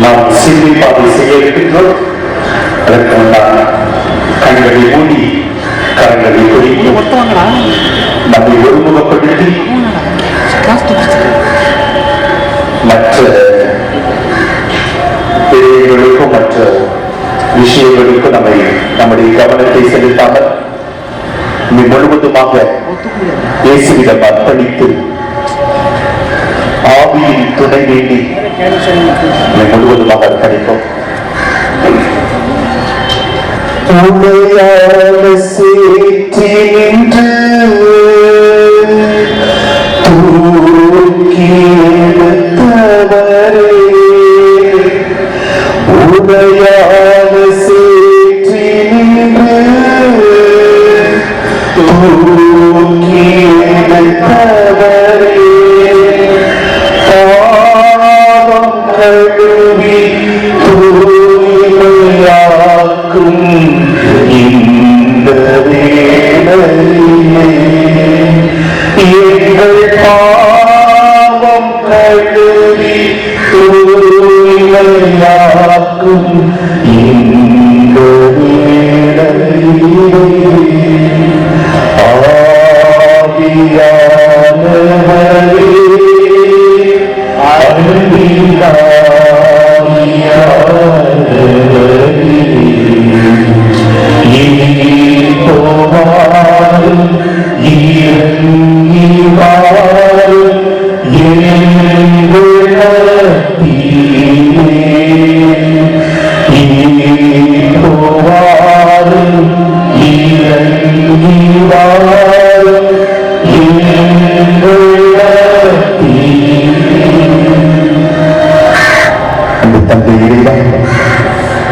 நாம் சிலுவை பாதை செய்ய இருக்கின்றோம். அதற்கு முன்னால் கண்களை மூடி கரங்களை குறித்து நம்மை ஒருமுகப்படுத்தி மற்ற பிழைகளுக்கும் மற்ற விஷயங்களுக்கும் நம்முடைய கவனத்தை செலுத்தாமல் முழுவதுமாக இயேசுவிடம் அர்ப்பணித்து ஆவியின் துணை வேண்டி முழுவதுமாக அர்ப்பணிப்போம். உடையாத சேற்றி நின்று தூக்கி எடுத்தவரே, உடையாத சேற்றி நின்று தூக்கி எடுத்தவரே, பாவம் கழுவி தூய்மையாக்கும் இந்த வேளையிலே எங்கள் பாவம் கழுவி தூய்மையாக்கும் இந்த வேளையிலே ஆவியானவரே,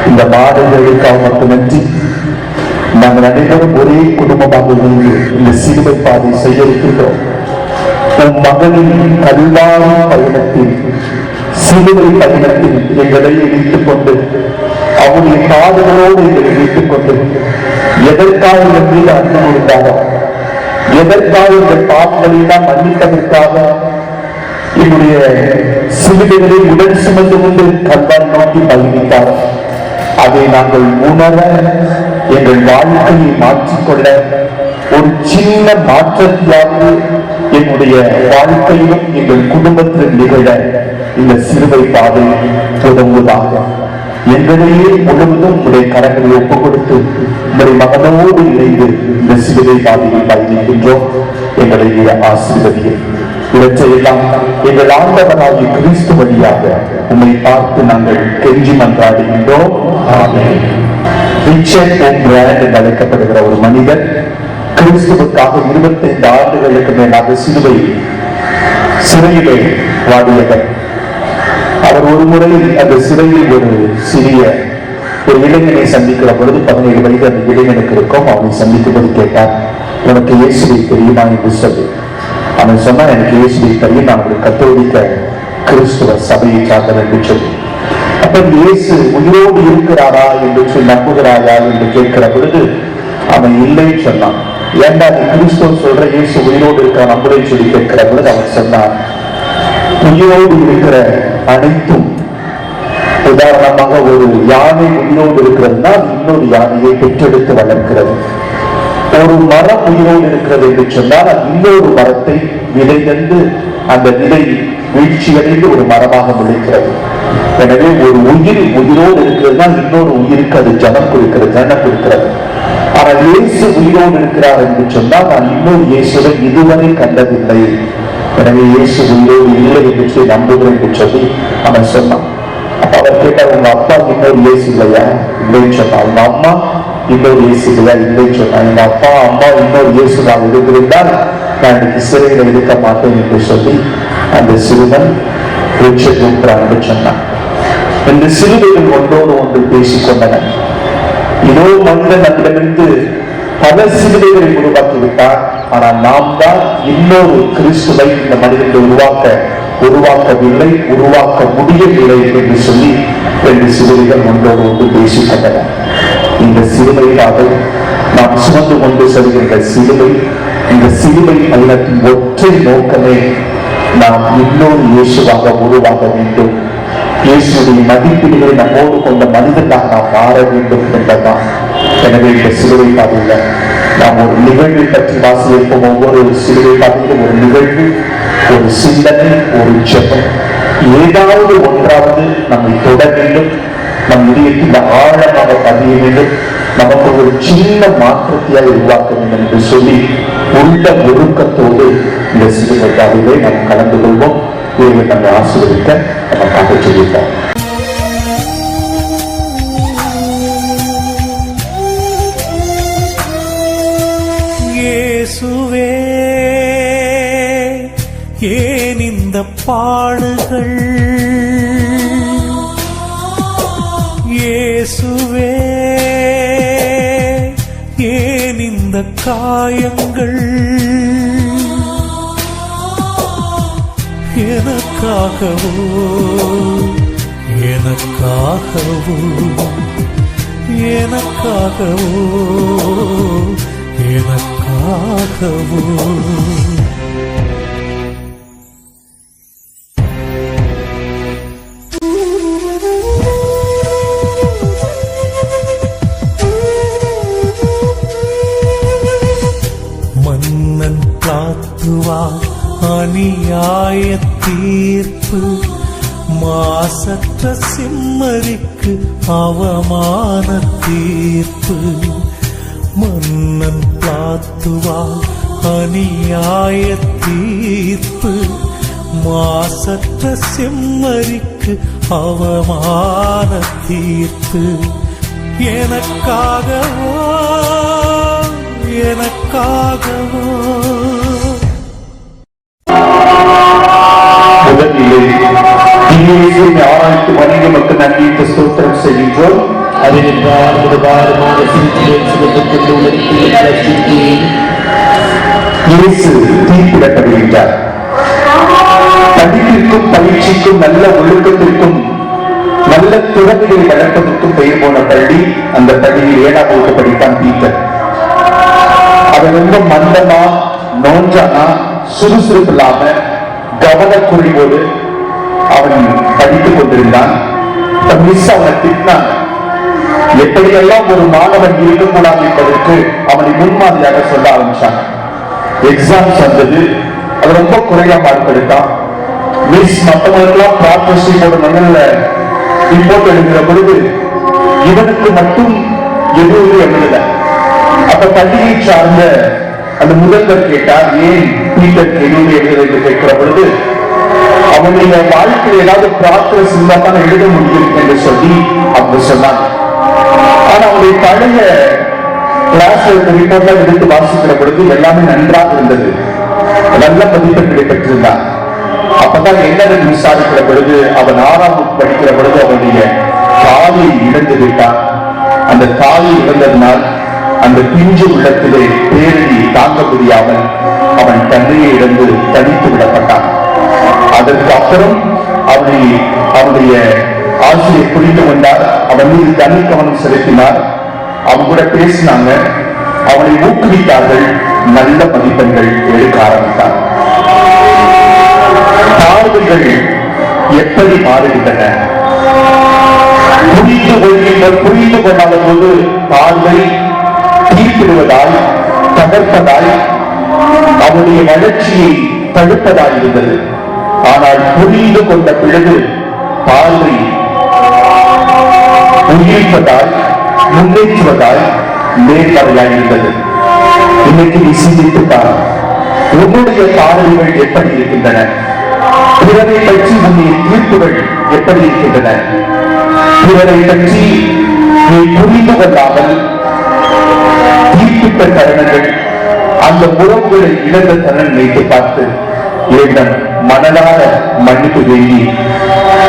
இந்த மாடுகளுக்காக மட்டுமின்றி நாங்கள் அனைவரும் ஒரே குடும்பமாக இருந்து இந்த சிலுவை பாதை செய்ய இருக்கின்றோம். உன் மகனின் கல்வாரி பயணத்தில், சிலுவை பயணத்தில் எங்களை இணைத்துக் கொண்டு அவருடைய பாதங்களோடு எங்களை இணைத்துக் கொண்டு எதற்காக எங்கள் மீது அன்பு கொடுத்தாரோ, எதற்காக எங்கள் பாவங்களெல்லாம் மன்னித்ததற்காக என்னுடைய சிலுவைகளை உடல் சுமந்து கொண்டு கல்வாரி நோக்கி பயணித்தார். அதை நாங்கள் உணர, எங்கள் வாழ்க்கையை மாற்றிக்கொள்ள, ஒரு சின்ன மாற்றத்திலாவது என்னுடைய வாழ்க்கையிலும் எங்கள் குடும்பத்தில் நிகழ இந்த சிலுவை பாதை உதவுவதாக. எங்களையே முழுவதும் உடைய கரங்களை ஒப்புக் கொடுத்து உடைய மகனோடு இணைந்து இந்த சிலுவை பாதையை பயணிக்கின்றோம். எங்களை ஆசீர்வதியும். இவற்றையெல்லாம் எங்கள் ஆண்டவராகிய கிறிஸ்து வழியாக உம்மை பார்த்து நாங்கள் கெஞ்சி மன்றாடுகின்றோம். ஆமென். ரிச்சர்ட் ஓப்ரையன் என்று அழைக்கப்படுகிற ஒரு மனிதர் கிறிஸ்துவுக்காக 25 ஆண்டுகளுக்கு மேலாக சிறையிலே வாடியவர். அவர் ஒரு முறை அந்த சிறையில் ஒரு சிறிய இளைஞனை சந்திக்கிற பொழுது 17 வயது அந்த இளைஞனுக்கு இருக்கும். அவனை சந்திக்கும்போது கேட்டார், உனக்கு இயேசுவை தெரியுமா என்று சொல்லி. அவன் சொன்னான், எனக்கு இயேசுவை தெரியும், நான் ஒரு கத்தோலிக்க கிறிஸ்துவ சபையை சார்ந்தவர் என்று சொல்லி. அப்ப இயேசு உயிரோடு இருக்கிறாரா என்று சொல்லி நம்புகிறாரா என்று கேட்கிற பொழுது அவன் இல்லைன்னு சொன்னான். ஏண்டா நீ கிறிஸ்துவ சொல்ற இயேசு உயிரோடு இருக்கிற நம்புறேன்னு சொல்லி கேட்கிற பொழுது அவன் சொன்னான், உயிரோடு இருக்கிற அனைத்தும், உதாரணமாக ஒரு யானை உயிரோடு இருக்கிறதுனா இன்னொரு யானையை பெற்றெடுத்து வளர்க்கிறது. ஒரு மரம் உயிரோடு இருக்கிறது என்று சொன்னால் அது இன்னொரு மரத்தை விதை தந்து அந்த விதை வீழ்ச்சியடைந்து ஒரு மரமாக முளைக்கிறது. எனவே ஒரு உயிர் உயிரோடு இருக்கிறதுனா இன்னொரு உயிருக்கு அது ஜனம் கொடுக்கிறது. ஆனால் இயேசு உயிரோடு இருக்கிறார் என்று சொன்னால் நான் இன்னொரு இயேசுவை இதுவரை கண்டதில்லை. எனவே இயேசு உயிரோடு இல்லை என்று நம்புகிறேன் என்று சொல்லி அவன் சொன்னான். அப்ப அவர் கேட்டார், உங்க அப்பா இன்னொரு இயேசு இல்லையா? இல்லைன்னு சொன்னான். உங்க அம்மா இன்னொரு இயேசு இல்லையா? இல்லைன்னு சொன்னான். எங்க அப்பா அம்மா இன்னொரு இயேசு நான் இருக்கிறால் நான் இன்னைக்கு சிறையில் இருக்க மாட்டேன் என்று சொல்லி அந்த சிறுவன் ரிச்சர்ட் ஓப்ரையன் என்று சொன்னான். இந்த சிறுவைகள் ஒன்றோடு ஒன்று பேசிக் கொண்டன. இதோ மனிதன் நம்மிடமிருந்து பல சிலுவைகளை உருவாக்கிவிட்டார். ஆனால் நாம் தான் இன்னொரு கிறிஸ்துவை இந்த மனிதனை உருவாக்கவில்லை, உருவாக்க முடியவில்லை என்று சொல்லி 2 சிலுவைகள் ஒன்றோடு ஒன்று பேசிக் கொண்டன. இந்த சிலுவைக்காக நாம் சுமந்து கொண்டு செல்கின்ற சிலுவை, இந்த சிலுவை பயணத்தின் ஒற்றை நோக்கமே நாம் இன்னொரு இயேசுவாக உருவாக வேண்டும். இயேசுடைய மதிப்பீடுகளை நம்மோடு கொண்ட மனிதனாக நாம் மாற வேண்டும் என்பதுதான். எனவே இந்த சிலுவை பாதையில நாம் ஒரு நிகழ்வை பற்றி வாசிப்போம். ஒவ்வொரு சிலுவை பாதையிலும் ஒரு நிகழ்வு, ஒரு சிந்தனை, ஒரு ஜெபம், ஏதாவது ஒன்றாவது நம்மை தொட வேண்டும், நம் இதயத்தில் ஆழமாக பதிய வேண்டும், நமக்கு ஒரு சின்ன மாற்றத்தை உருவாக்க வேண்டும் என்று சொல்லி உள்ள ஒழுக்கத்தோடு இந்த சிலுவை பாதையிலே நாம் கலந்து கொள்வோம். இவர்கள் நம்மை ஆசீர்வதிக்க நமக்காக சொல்லிட்டார். இயேசுவே, ஏன் இந்த பாடுகள்? இயேசுவே, ஏன் இந்த காயங்கள்? எனக்காகவோ எனக்காகவோ எனக்காகவோ எனக்காகவோ. மன்னன் பிளாத்துவா அநியாய தீர்ப்பு, மாசற்ற சிம்மரிக்கு அவமான தீர்ப்பு. மன்னன் பிளாத்துவா அநியாய தீர்ப்பு, மாசற்ற சிம்மரிக்கு அவமான தீர்ப்பு. எனக்காகவோ எனக்காகவோ. ஆராய்த்து வணிக மக்கள் நன்றிக்கு ஸ்தோத்திரம் செய்கின்றோம். இயேசு தீர்ப்பிடப்படுகின்றார். படிப்பிற்கும் பயிற்சிக்கும் நல்ல ஒழுக்கத்திற்கும் நல்ல திறமைகளை வளர்ப்பதற்கும் பெயர் போன பள்ளி. அந்த பள்ளியில் 7ஆம் வகுப்பு படித்தான் பீட்டர். அவன் ரொம்ப மந்தமா, நோஞ்சானா, சுறுசுறுப்பு இல்லாம, கவனக்குறைவோடு அவன் படித்துக் கொண்டிருந்தான். மிஸ் அவனை திட்டினான். எப்படியெல்லாம் ஒரு மாணவன் இருக்கக்கூடாது என்பதற்கு அவனை முன்மாதிரியாக சொல்ல ஆரம்பிச்சாங்க. எக்ஸாம்ஸ் வந்தது, அது ரொம்ப குறையா மார்க் எடுத்தான். மிஸ் மற்றவங்களுக்கெல்லாம் ப்ராக்டிஸ் போட ரிப்போர்ட் எழுதுகிற பொழுது இவனுக்கு மட்டும் எதுவும் எழுதல. அப்ப பள்ளியை சார்ந்த அந்த முதல்வர் கேட்டார், ஏன் பீட்டருக்கு எதுவும் எழுத என்று கேட்கிற பொழுது, அவனுடைய வாழ்க்கையில் ஏதாவது ப்ராக்டிஸ் இருந்தா தான் எழுத முடியும் என்று சொல்லி அவங்க சொன்னாங்க. ஆனா அவனுடைய பழைய கிளாஸ்ல ரிப்போர்ட்லாம் எடுத்து வாசிக்கிற பொழுது எல்லாமே நன்றாக இருந்தது, நல்ல மதிப்பெண்களை பெற்றிருந்தான். அப்பதான் என்னன்னு விசாரிக்கிற பொழுது அவன் 6ஆம் வகுப்பு படிக்கிற பொழுது அவனுடைய காலை இழந்து விட்டான். அந்த காலை இழந்ததினால் அந்த பிஞ்சு உள்ளத்திலே பேரடி தாங்க முடியாமல் அவன் தன்னையை இழந்து தனித்து விடப்பட்டான். அதற்கு அப்புறம் அவனுடைய ஆசிரியர் புரிந்து கொண்டார். அவன் மீது தனி கவனம் செலுத்தினார். அவங்க கூட பேசினாங்க, அவனை ஊக்குவித்தார்கள். நல்ல மதிப்பெண்கள் எடுக்க ஆரம்பித்தார். பார்வைகள் எப்படி மாறுகின்றன? புரிந்து கொள்ளாத போது பார்வை தீர்ப்பிடுவதால், தகர்ப்பதால், அவனுடைய வளர்ச்சியை தடுப்பதால் இருந்தது. ஆனால் புரிந்து கொண்ட பிறகு பார்வை உயிர்ப்பதால், முன்னேற்றுவதால் நேர்மறையாய் இருந்தது. இன்னைக்கு நீ சிந்தித்துப்பார், உன்னுடைய பார்வைகள் எப்படி இருக்கின்றன? பிறரை பற்றி உன்னுடைய தீர்ப்புகள் எப்படி இருக்கின்றன? பிறரை பற்றி நீ புரிந்து கொள்ளாமல் தீர்ப்பிட்ட தருணங்கள், அந்த உறவுகளை இழந்த தருணம் வைத்து பார்த்து இறைவன் மனதார மன்னிப்பு வேண்டி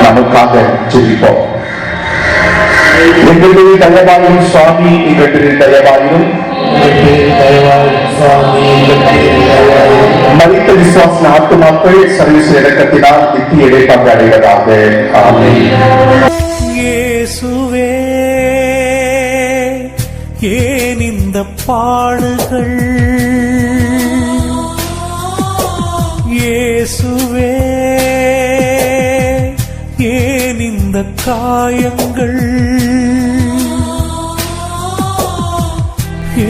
நமக்காக ஜெபிப்போம். எங்களுடைய தயவாயும் சுவாமி, எங்களுடைய தயவாயும் மரித்த விசுவாச ஆத்துமாக்கள் சர்வீஸ் இறக்கத்தினால் நித்திய இடைப்பாக அடைவதாக. ஆமென். இயேசுவே, ஏன் இந்த பாடுகள்? இயேசுவே, ஏன் இந்த இந்த காயங்கள்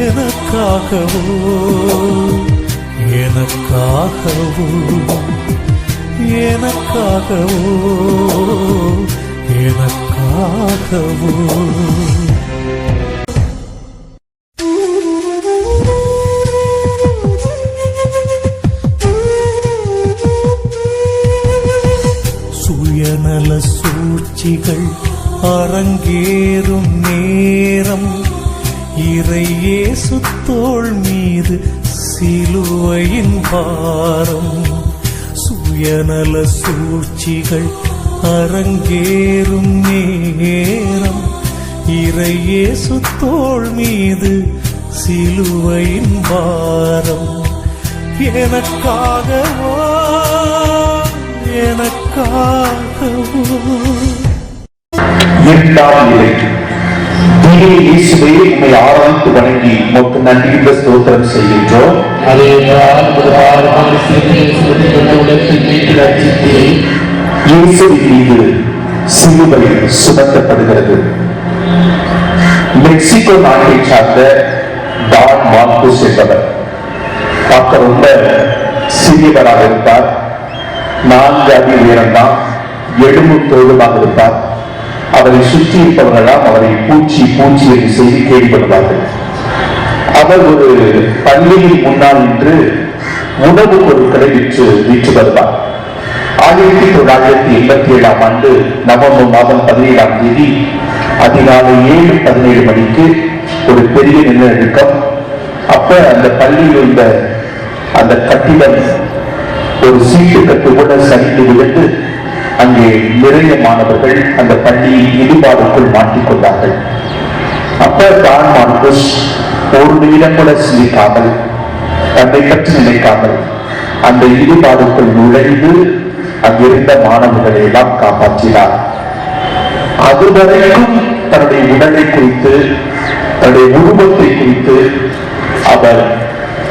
எனக்காகவோ எனக்காகவோ எனக்காகவோ எனக்காகவோ சுயநல சூழ்ச்சிகள் அரங்கேறும் நேரம் இறையேசு தோள் மீது சிலுவையின் பாரம். சுயநல சூழ்ச்சிகள் அரங்கேறும் நேரம் இறையேசு தோள் மீது சிலுவையின் பாரம். எனக்காகவோ எனக்காகவோ. இரண்டாம் நிலை, தீயை இயேசுவை உம்மை ஆராய்ந்து வணங்கி உமக்கு நன்றியுள்ள ஸ்தோத்திரம் செய்கின்றோம். இயேசுவின் மீது சிலுவை சுமத்தப்படுகிறது. மெக்சிகோ நாட்டை சார்ந்த டான் மார்கோஸ் என்பவர் பார்க்க ரொம்ப சிறியவராக இருப்பார். 4 அடி உயரம்தான், எலும்பும் தோளுமாக இருப்பார். அவரை சுற்றி இருப்பவர்களாம் அவரை பூச்சி பூச்சி என்று செய்து கேள்விப்படுவார்கள். அவர் ஒரு பள்ளியில் முன்னால் நின்று உணவுப் பொருட்களை விற்று வருவார். 1987ஆம் ஆண்டு நவம்பர் மாதம் 17ஆம் தேதி அதிகாலை 7:17 மணிக்கு ஒரு பெரிய நிலநடுக்கம். அப்ப அந்த பள்ளியில் இருந்த அந்த கட்டிடம் ஒரு சீட்டு கட்டு கூட சரிந்து விழுந்து அங்கே நிறைய மாணவர்கள் அந்த பள்ளியின் இடிபாடுக்குள் மாட்டிக்கொண்டார்கள். அப்ப டான் மார்கோஸ் ஒரு நிமிடம் கூட சிந்திக்காமல், தன்னை பற்றி நினைக்காமல் அந்த இடிபாடுக்குள் நுழைந்து அங்கிருந்த மாணவர்களை எல்லாம் காப்பாற்றினார். அதுவரைக்கும் தன்னுடைய உடலை குறித்து, தன்னுடைய உருவத்தை குறித்து அவர்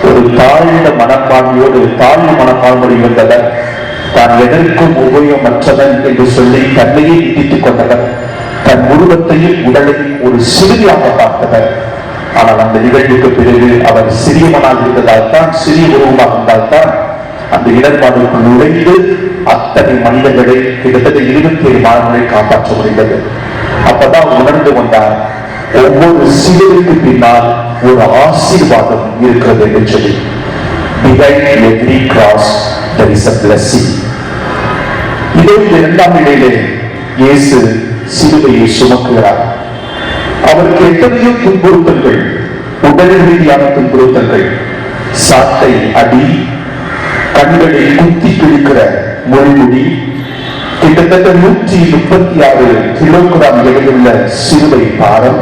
ஒரு தாழ்ந்த மனப்பான்மையோடு இருந்தவர். தான் எதற்கும் உபயோகமற்றவன் என்று சொல்லி தன்னையே இடித்துக் கொண்டவர். தன் உருவத்தையும் உடலையும் ஒரு சிறியாக பார்த்தவர். ஆனால் அந்த நிகழ்வுக்கு பிறகு அவர் சிறியவனாக இருந்ததால் தான், சிறிய உருவமாக இருந்தால்தான் அந்த இடர்பாடுக்குள் நுழைந்து அத்தனை மனிதர்களை, கிட்டத்தட்ட 27 மாணவர்களை காப்பாற்ற முடிந்தது. அப்பதான் உணர்ந்து கொண்டார், ஒவ்வொரு சிலுவைக்கு பின்னால் ஒரு ஆசீர்வாதம் இருக்கிறது என்று சொல்லி. Behind every cross there is a blessing. இதே இரண்டாம் நிலையிலே இயேசு சிலுவையை சுமக்குகிறார். அவருக்கு எத்தனையோ துன்புறுத்தல்கள், உடல் ரீதியான துன்புறுத்தல்கள், சாட்டை அடி, கண்களை குத்தி கிழிக்கிற முள்முடி, கிட்டத்தட்ட 136 கிலோகிராம் எடையுள்ள சிலுவை பாரம்,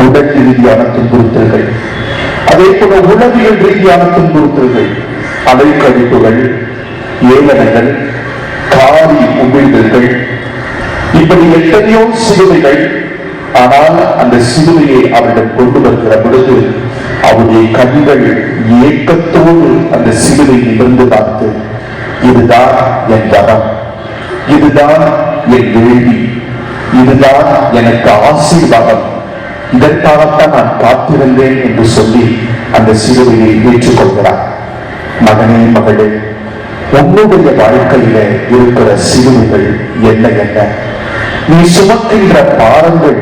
உடல் ரீதியான துன்புறுத்தல்கள், அதே போல உளவியல் ரீதியான துன்புறுத்தல்கள், அலைக்கழிப்புகள், ஏளனங்கள், காரி உமிழ்தல்கள், இப்படி எத்தனையோ சிலுவைகள். ஆனால் அந்த சிலுவையை அவரிடம் கொண்டு வருகிற பொழுது அவருடைய கண்கள் ஏக்கத்தோடு அந்த சிலுவை நிமிர்ந்து பார்த்து, இதுதான் என் வரம், இதுதான் என் வேள்வி, இதுதான் எனக்கு ஆசீர்வாதம், இதற்காகத்தான் நான் காத்திருந்தேன் என்று சொல்லி அந்த சிலுவையை ஏற்றுக்கொள்கிறார். மகனே, மகளே, உன்னுடைய வாழ்க்கையில இருக்கிற சிலுவைகள் என்ன என்ன? நீ சுமக்கின்ற பாரங்கள்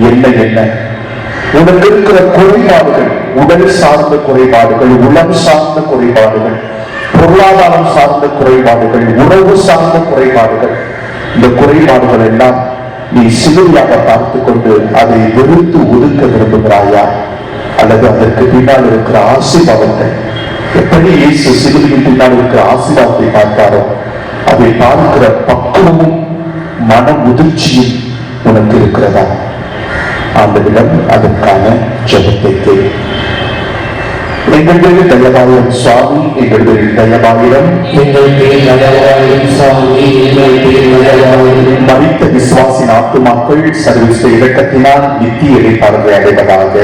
என்ன என்ன? உனக்கு இருக்கிற குறைபாடுகள், உடல் சார்ந்த குறைபாடுகள், உளம் சார்ந்த குறைபாடுகள், பொருளாதாரம் சார்ந்த குறைபாடுகள், உறவு சார்ந்த குறைபாடுகள், இந்த குறைபாடுகள் எல்லாம் நீ சிலுவையாக பார்த்துக் கொண்டு அதை வெறுத்து ஒதுக்க விரும்புகிறாயா? அல்லது அதற்கு பின்னால் இருக்கிற ஆசீர்வாதத்தை, எப்படி இயேசு சிலுவையின் பின்னால் இருக்கிற ஆசீர்வாதத்தை பார்த்தாரோ அதை பார்க்கிற பக்குவமும் மன முதிர்ச்சியும் உனக்கு இருக்கிறதா? ஆண்டவரிடம் அதற்கான ஜெபத்தை கேள். எங்களுடைய தயவாயிரம் சுவாமி, எங்களுடைய தயவாயிரம், மரித்த விசுவாசின் ஆத்துமாக்கள் சர்வீஸ் இரக்கத்தினால் நித்திய இடைப்பாடுகளை அடைவதாக.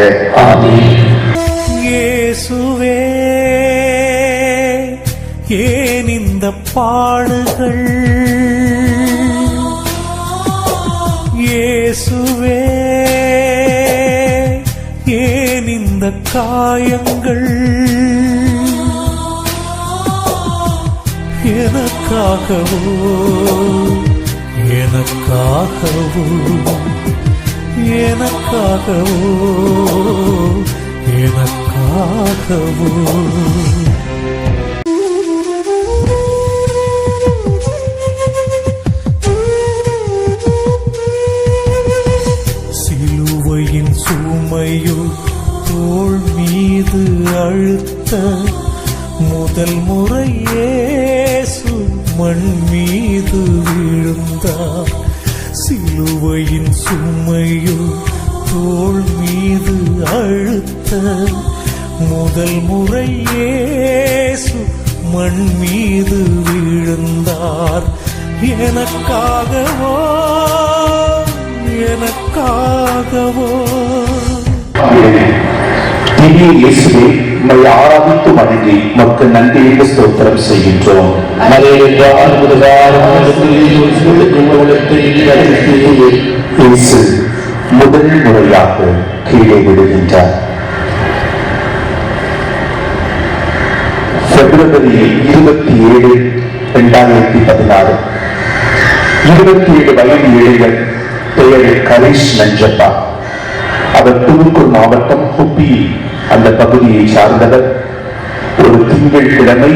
ஆமென். இயேசுவே, ஏன் இந்த பாடுகள்? இந்த காயங்கள் எனக்காகவோ எனக்காகவோ எனக்காகவோ எனக்காகவோ சிலுவையின் சுமையோ தோள் மீது அழுத்த முதல் முறை இயேசு மண் மீது விழுந்தார். சிலுவையின் சுமையோ தோள் மீது அழுத்த முதல் முறை இயேசு மண் மீது விழுந்தார். எனக்காகவோ எனக்காகவோ. திவ்ய இயேசுவே, உம்மை ஆராதித்து வணங்கி மக்கள் நன்றியுள்ள ஸ்தோத்திரம் செய்கின்றோம். இயேசு முதல் முறையாக கீழே விடுகின்றார். பிப்ரவரி 27, 2016 27 வயது இளைஞர் பெயர் கரீஷ் நஞ்சப்பா. அவர் துணுக்கூர் மாவட்டம் ஹுப்பி அந்த பகுதியை சார்ந்தவர். ஒரு திங்கட்கிழமை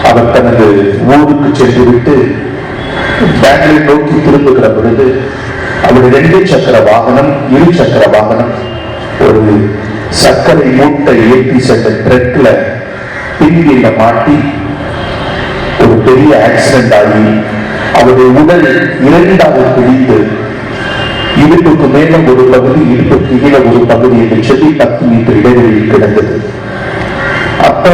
அவர் தனது ஊருக்கு சென்றுவிட்டு பெங்களூர் நோக்கி திரும்புகிற பொழுது அவர் 2 சக்கர வாகனம், 2 சக்கர வாகனம் ஒரு சர்க்கரை மூட்டை ஏற்றி சென்ற ட்ரக்ல பின்னில மாட்டி ஒரு பெரிய ஆக்சிடென்ட் ஆகி அவருடைய உடல் 2ஆக பிரிந்து இடுப்புக்கு மேல ஒரு பகுதி, இடுப்புக்கு கீழே ஒரு பகுதி என்று சொல்லி 10 மீட்டர் இடைவெளியில் கிடந்தது. அப்ப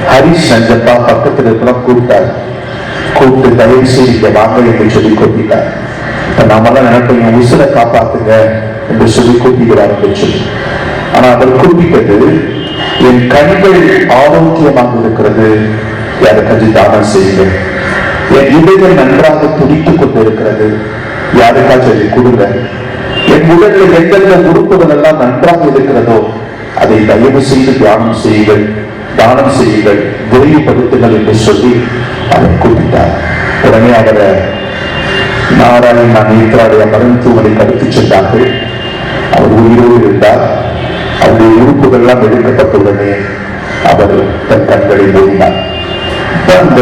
ஹரிஷ் நஞ்சப்பா பக்கத்தில் இருக்கிற கூப்பிட்டு தயவு செய்து வாங்க என்று சொல்லி கூப்பிட்டார். இப்ப நாமெல்லாம் நினைப்போம் உசுரை காப்பாத்துங்க என்று சொல்லி கூப்பிடுவார் என்று சொல்லி. ஆனா அவர் கூப்பிட்டது, என் கண்கள் ஆரோக்கியமாக இருக்கிறது, யாரை கஞ்சி தானம் செய்யுங்க. என் இதயம் நன்றாக துடித்துக் கொண்டு இருக்கிறது, யாருக்காச்சும் அதை கொடுங்க. என் உடலில் எந்தெந்த உறுப்புகள் எல்லாம் நன்றாக இருக்கிறதோ அதை தயவு செய்து தியானம் செய்யுங்கள், தானம் செய்யுங்கள், விரைவுபடுத்துங்கள் என்று சொல்லி அவர் கூப்பிட்டார். உடனே அவரை நாராயண நேத்ராலய மருத்துவமனைக்கு அழைத்துச் சென்றார்கள். அவர் உயிரோடு இருந்தார். அவருடைய உறுப்புகள் எல்லாம் எடுக்கப்பட்டுள்ளனே அவர் தன் கண்களை மூடினார். அந்த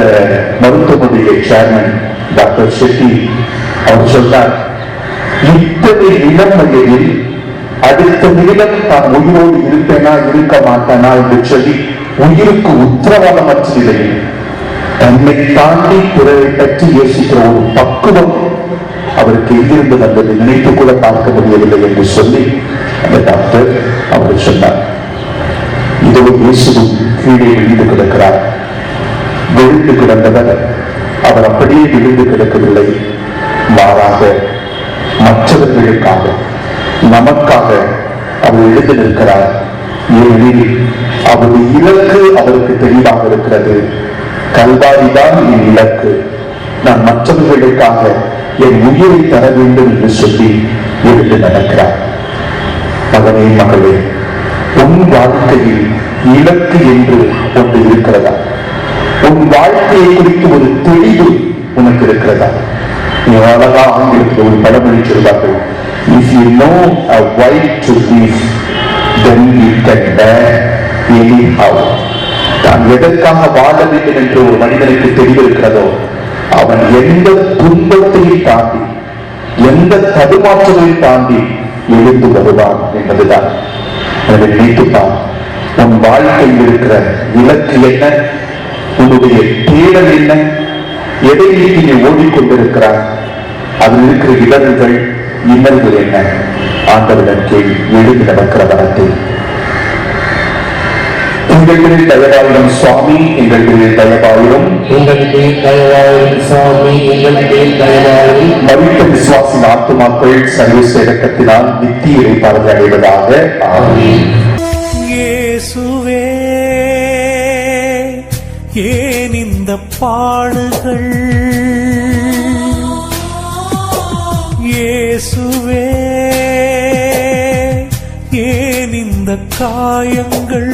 மருத்துவமனையை சேர்மன் டாக்டர் ஷெட்டி அவர் சொன்னார், இத்தனை இளம் வயதில் அடுத்த நிமிடம் தான் உயிரோடு இருப்பேனா இருக்க மாட்டேனா என்று சொல்லி உயிருக்கு உத்தரவாதமற்ற நிலையில் தன்னை தாண்டி பிறரை பற்றி யோசிக்கிற ஒரு பக்குவம் அவருக்கு எங்கிருந்து வந்தது நினைத்து கூட பார்க்க முடியவில்லை என்று சொல்லி அந்த டாக்டர் அவர் சொன்னார். இதோ இயேசுவும் கீழே விழுந்து கிடக்கிறார். விழுந்து கிடந்தவர் அவர் அப்படியே விழுந்து கிடக்கவில்லை, மாறாக மற்றவர்களுக்காக நமக்காக அவர் எழுந்து நிற்கிறார். ஏனெனில் அவருடைய இலக்கு அவருக்கு தெளிவாக இருக்கிறது. கல்வாரிதான் என் இலக்கு, நான் மற்றவர்களுக்காக என் உயிரை தர வேண்டும் என்று சொல்லி எழுந்து நடக்கிறார். மகனே மகளே, உன் வாழ்க்கையில் இலக்கு என்று ஒன்று இருக்கிறதா? உன் வாழ்க்கையை குறித்து ஒரு தெளிவு உனக்கு இருக்கிறதா? நீ அழகா ஆங்கிலத்தில் ஒரு பழமொழி சொல்வார்கள், if you know a why to live, then you can bear anyhow. தான் எதற்காக வாழ வேண்டும் என்று ஒரு மனிதனுக்கு தெளிவு இருக்கிறதோ அவன் எந்த துன்பத்தையும் தாண்டி எந்த தடுமாற்றத்தையும் தாண்டி எழுந்து வருவான் என்பதுதான். அதை நினைத்துப்பான். உன் வாழ்க்கையில் இருக்கிற இலக்கு என்ன? உன்னுடைய தேடல் என்ன? எதை நீக்கி நீ ஓடிக்கொண்டிருக்கிறாய்? அதில் இருக்கிற இடர்கள் இன்னல்கள் என்ன? ஆண்டவரிடம் கேள்வி எழுதி நடக்கிற வரத்தை. எங்களுக்கு தயவாயிரும் சுவாமி, எங்களுக்கு தயவாயிரும், எங்களுக்கு தயவாயிரும் சுவாமி, எங்களுக்கு தயவாயிரும். மரித்த விசுவாசின் ஆத்துமாக்கள் சர்வீஸ் இறக்கத்தினால் நித்திய இறைப்பாளர்கள் அடைவதாக. ஆமென். இயேசுவே, ஏன் இந்த பாடுகள்? இயேசுவே, ஏன் இந்த காயங்கள்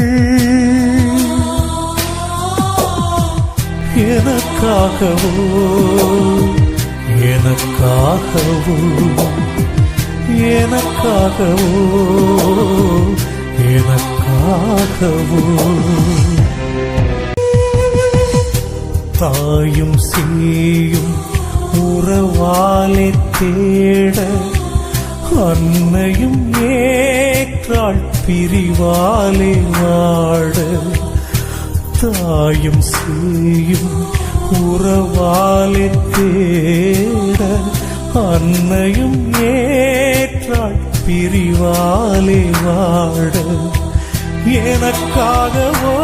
எனக்காகவோ எனக்காகவோ எனக்காகவோ எனக்காகவோ தாயும் சேயும் உறவாலே தேட அன்னையும் ஏற்றாள் பிரிவாலே வாட தாயும் சேயும் உறவாலே தேட அன்னையும் ஏற்றாள் பிரிவாலே வாட எனக்காகவோ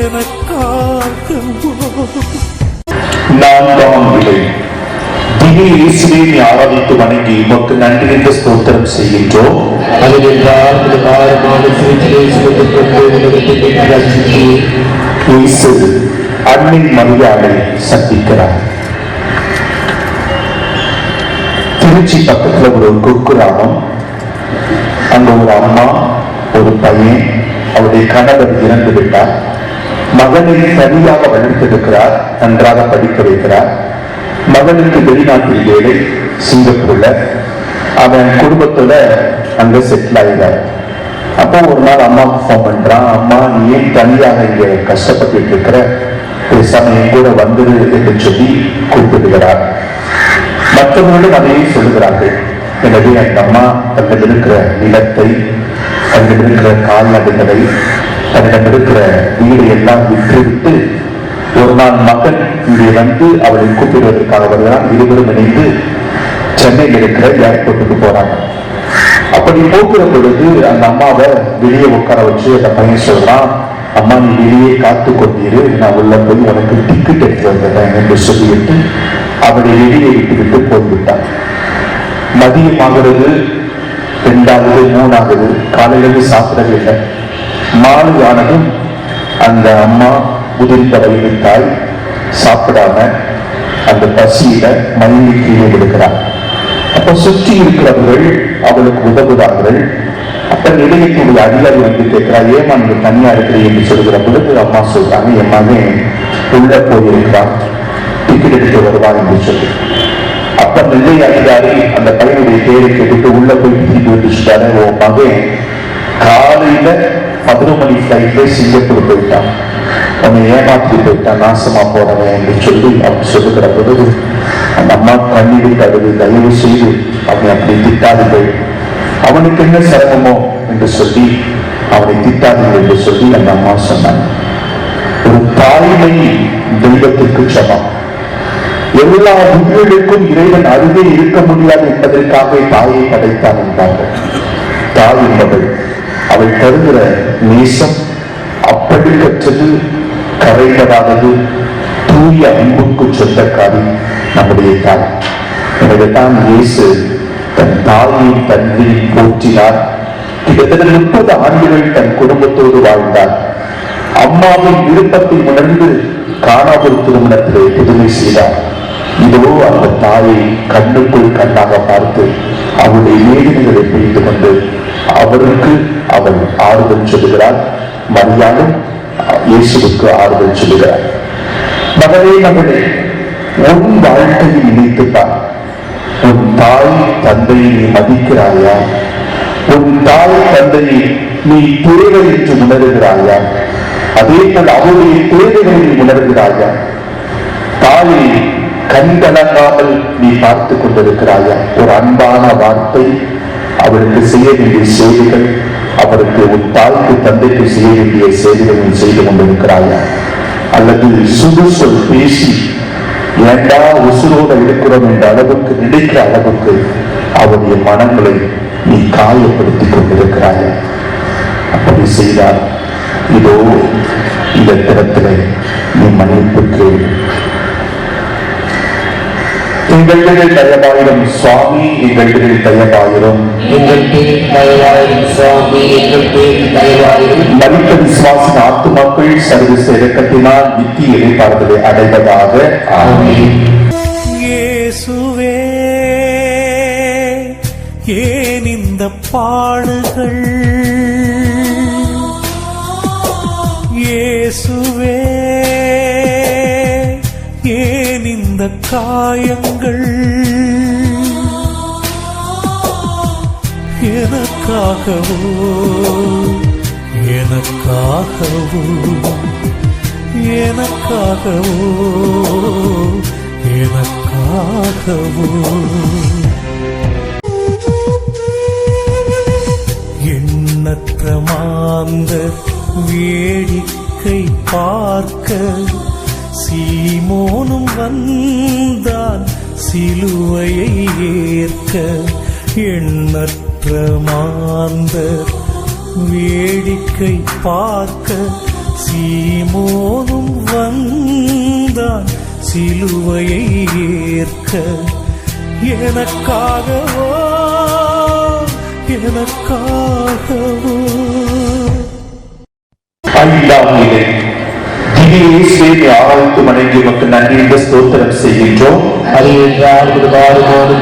எனக்காகவோ. நான்காம் விடை. திவ்ய இயேசுவை நீ ஆராதித்து வணங்கி உமக்கு நன்றி என்று ஸ்தோத்திரம் செய்கின்றோம். இயேசு அன்னை மரியாதை சந்திக்கிறார். திருச்சி பக்கத்துல ஒரு குக்கிராமம். அங்க ஒரு அம்மா, ஒரு பையன், அவருடைய கணவர் இறந்து விட்டார். மகனை சரியாக வளர்த்தெடுக்கிறார், நன்றாக படிக்க வைக்கிறார். மகனுக்கு வெளிநாட்டில் வேலை, சிங்கப்பூர்ல. அவன் குடும்பத்தோட அங்க செட்டில் ஆகிறார். அப்போ ஒரு நாள் அம்மாவுக்கு ஃபோன் பண்றான், அம்மா நீ ஏன் தனியாக இங்க கஷ்டப்பட்டு இருக்கிற, பேசாம என் கூட வந்துரு என்று சொல்லி கூப்பிடுகிறார். மற்றவர்களும் அதையே சொல்லுகிறார்கள். எனவே அந்த அம்மா தன்னிடம் இருக்கிற நிலத்தை, தன்னிடம் இருக்கிற கால்நடைகளை, தன்னிடம் இருக்கிற வீடு எல்லாம் விற்றுவிட்டு ஒரு நாள் மகன் இங்கே வந்து அவளை கூப்பிடுவதற்காக வருகிறான். இருவரும் இணைந்து சென்னையில் இருக்கிற ஏர்போர்ட்டுக்கு போறாங்க. அப்படி போகிற பொழுது அந்த அம்மாவை வெளியே உட்கார வச்சு அந்த பையன் சொல்றான், அம்மா நீ வெளியே காத்து கொண்டீரு, நான் உள்ள போய் உனக்கு டிக்கெட் எடுத்து வந்துடுறேன் என்று சொல்லிவிட்டு அவளை வெளியே விட்டு போய்விட்டான். மதியமாகிறது, 2ஆவது 3ஆவது, காலையிலிருந்து சாப்பிடவே இல்லை. மாலை ஆனதும் அந்த அம்மா முதிர்ந்த வயது தாய் சாப்பிடாம அந்த பசியில மயங்கி கீழே விடுகிறார். அப்ப சுற்றி இருக்கிறவர்கள் அவளுக்கு உதவுகிறார்கள். அப்ப நிலையத்துடைய அதிகாரி வந்து கேட்கிறார், ஏமா நீங்க தனியா இருக்கிறீங்க என்று சொல்லுகிற பொழுது அம்மா சொல்றாங்க, என் மகன் உள்ள போயிருக்கிறான், டிக்கெட் எடுத்து வருவா என்று சொல்லி. அப்ப நிலைய அதிகாரி அந்த பையனுடைய பேரை கேட்டுட்டு உள்ள போய் டிக்கெட் எடுத்துட்டாரு. உன் மகன் காலையில 11 மணி ஃபிளைட்ல சிங்கப்பூர் போயிட்டான், அவனை ஏமாற்றி போயிட்டான், நாசமா போறவன் என்று சொல்லி அப்படி சொல்லுகிற பொழுது அந்த அம்மா கண்ணீர் அழுது, தயவு செய்து அவனை அப்படி திட்டாதீர்கள், அவனுக்கு என்ன சிரமமோ என்று சொல்லி அவனை திட்டாதீர்கள் என்று சொல்லி அந்த அம்மா சொன்னாங்க. ஒரு தாய்மை தெய்வத்திற்கு சமம். எல்லா உயிர்களுக்கும் இறைவன் அருகே இருக்க முடியாது என்பதற்காக தாயை படைத்தான் என்றார்கள். தாய் என்பவள் அவள் தருகிற நேசம் அப்படிப்பட்டது, கரைபடாதது, தூய அன்புக்கு சொந்தக்காரி நம்முடைய தாய். எனவேதான் இயேசு தன் தாயை தன்னை போற்றினார். கிட்டத்தட்ட 30 ஆண்டுகள் தன் குடும்பத்தோடு வாழ்ந்தார். அம்மாவின் விருப்பத்தை உணர்ந்து காணாபுரம் திருமணத்திலே புதுமை செய்தார். இதோ அந்த தாயை கண்ணுக்குள் கண்ணாக பார்த்து அவருடைய வேதனைகளை புரிந்து கொண்டு அவருக்கு அவள் ஆறுதல் சொல்லுகிறார். மரியாளும் இயேசுவுக்கு ஆறுதல் சொல்லுகிறார். மகனே மகனே, உன் வாழ்க்கையை நினைத்துத்தான் உன் தாய் தந்தையை நீ மதிக்கிறாயா? உன் தாய் தந்தையை நீ தேவை என்று உணர்கிறாயா? அதே போல் அவருடைய தேவைகளை உணர்கிறாயா? தாயை கண்கலங்காமல் நீ பார்த்து கொண்டிருக்கிறாயா? ஒரு அன்பான வார்த்தை, அவருக்கு செய்ய வேண்டிய சேவைகள், அவருக்கு உன் தாய்க்கு தந்தைக்கு செய்ய வேண்டிய சேவைகளை செய்து கொண்டிருக்கிறாயா? அல்லது சுடு சொல் பேசி ஏண்டா உசுரோடு இருக்கிறோம் என்ற அளவுக்கு நினைக்கிற அளவுக்கு அவருடைய மனங்களை நீ காயப்படுத்திக் கொண்டிருக்கிறாயா? அப்படி செய்தால் இதோ இந்த தினத்திலே நீ மன்னிப்பு கேள். எங்கள் தயவாயிரம் சுவாமி, எங்கள் தயவாயிரம், எங்கள் பேரில் தயவாயிரும் சுவாமி, எங்கள் பேரில் தயவாயிரும். மரித்த விசுவாசின் ஆத்துமாக்கள் சர்வீஸ் இறக்கத்தினால் நித்திய எதிர்பார்ப்பதை அடைவதாக. ஆமென். இயேசுவே, ஏன் இந்த பாடுகள்? இந்த காயங்கள் எனக்காகவோ எனக்காகவோ எனக்காகவோ எனக்காகவோ எண்ணற்ற மாந்தர் வேடிக்கை பார்க்க சீமோனும் வந்தான் சிலுவையை ஏற்க. எண்ணற்ற மாந்தர் வேடிக்கை பார்க்க சீமோனும் வந்தான் சிலுவையை ஏற்க. எனக்காகவோ எனக்காகவோ. ஐந்தாம் நிலை. திவ்ய இயேசுவை ஆராய்ந்து வணங்கி உமக்கு நன்றி ஸ்தோத்திரம் செய்கின்றோம். அது என்றால் பாடுபோது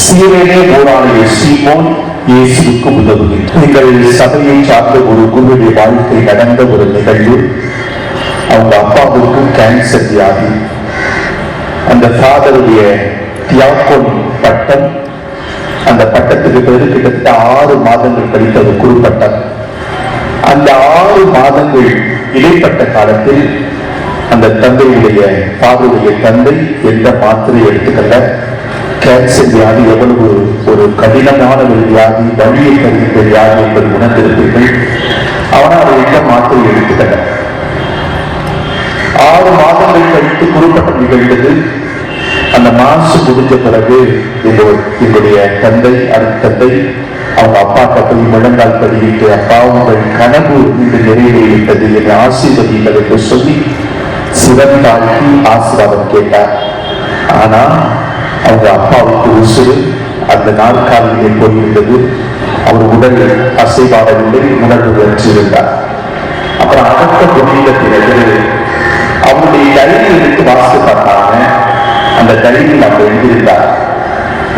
சீரனே போராளிய சீமோன் இயேசுவுக்கு உதவுகின்றார். எங்கள் சபையை சார்ந்த ஒரு குருவுடைய வாழ்க்கை நடந்த ஒரு நிகழ்வு. அவங்க அப்பாவுக்கு கேன்சர் வியாதி. அந்த ஃபாதருடைய தியாகோன் பட்டம், அந்த பட்டத்துக்கு பேரு கிட்டத்தட்ட 6 மாதங்கள் கழித்தது குருப்பட்டம். அந்த 6 மாதங்கள் இடைப்பட்ட காலத்தில் அந்த தந்தையுடைய ஃபாதருடைய தந்தை எந்த மாத்திரை எடுத்துக்கல. கேன்சர் வியாதி எவ்வளவு ஒரு கடினமான ஒரு வியாதி, வலியை தருகின்ற வியாதி என்பது உணர்ந்திருப்பீர்கள். அவனால் அவர் எந்த மாத்திரை எடுத்துக்கல. 6 மாதங்கள் கழித்து குருப்பட்டம் நிகழ்ந்தது. அந்த மாசு முடிஞ்ச பிறகு எங்களுடைய தந்தை தந்தை அவங்க அப்பா போய் முழங்கால் படியிட்டு, அப்பா உங்கள் கனவு இன்று நிறைவேறிவிட்டது என்று ஆசீர்வதிங்கள் என்று சொல்லி சிவந்தாழ்த்தி ஆசீர்வாதம் கேட்டார். ஆனா அவங்க அப்பாவுக்கு உசுறு அந்த நாற்காலிலே போயிருந்தது. அவர் உடல் அசைவாடவில்லை, உணர்வு வெற்றிருந்தார். அப்புறம் அடக்க முடிந்த பிறகு அவருடைய டைரி எடுத்து வாசித்து பார்த்தாங்க. அந்த டைரியில் அவர் எழுதியிருந்தார்,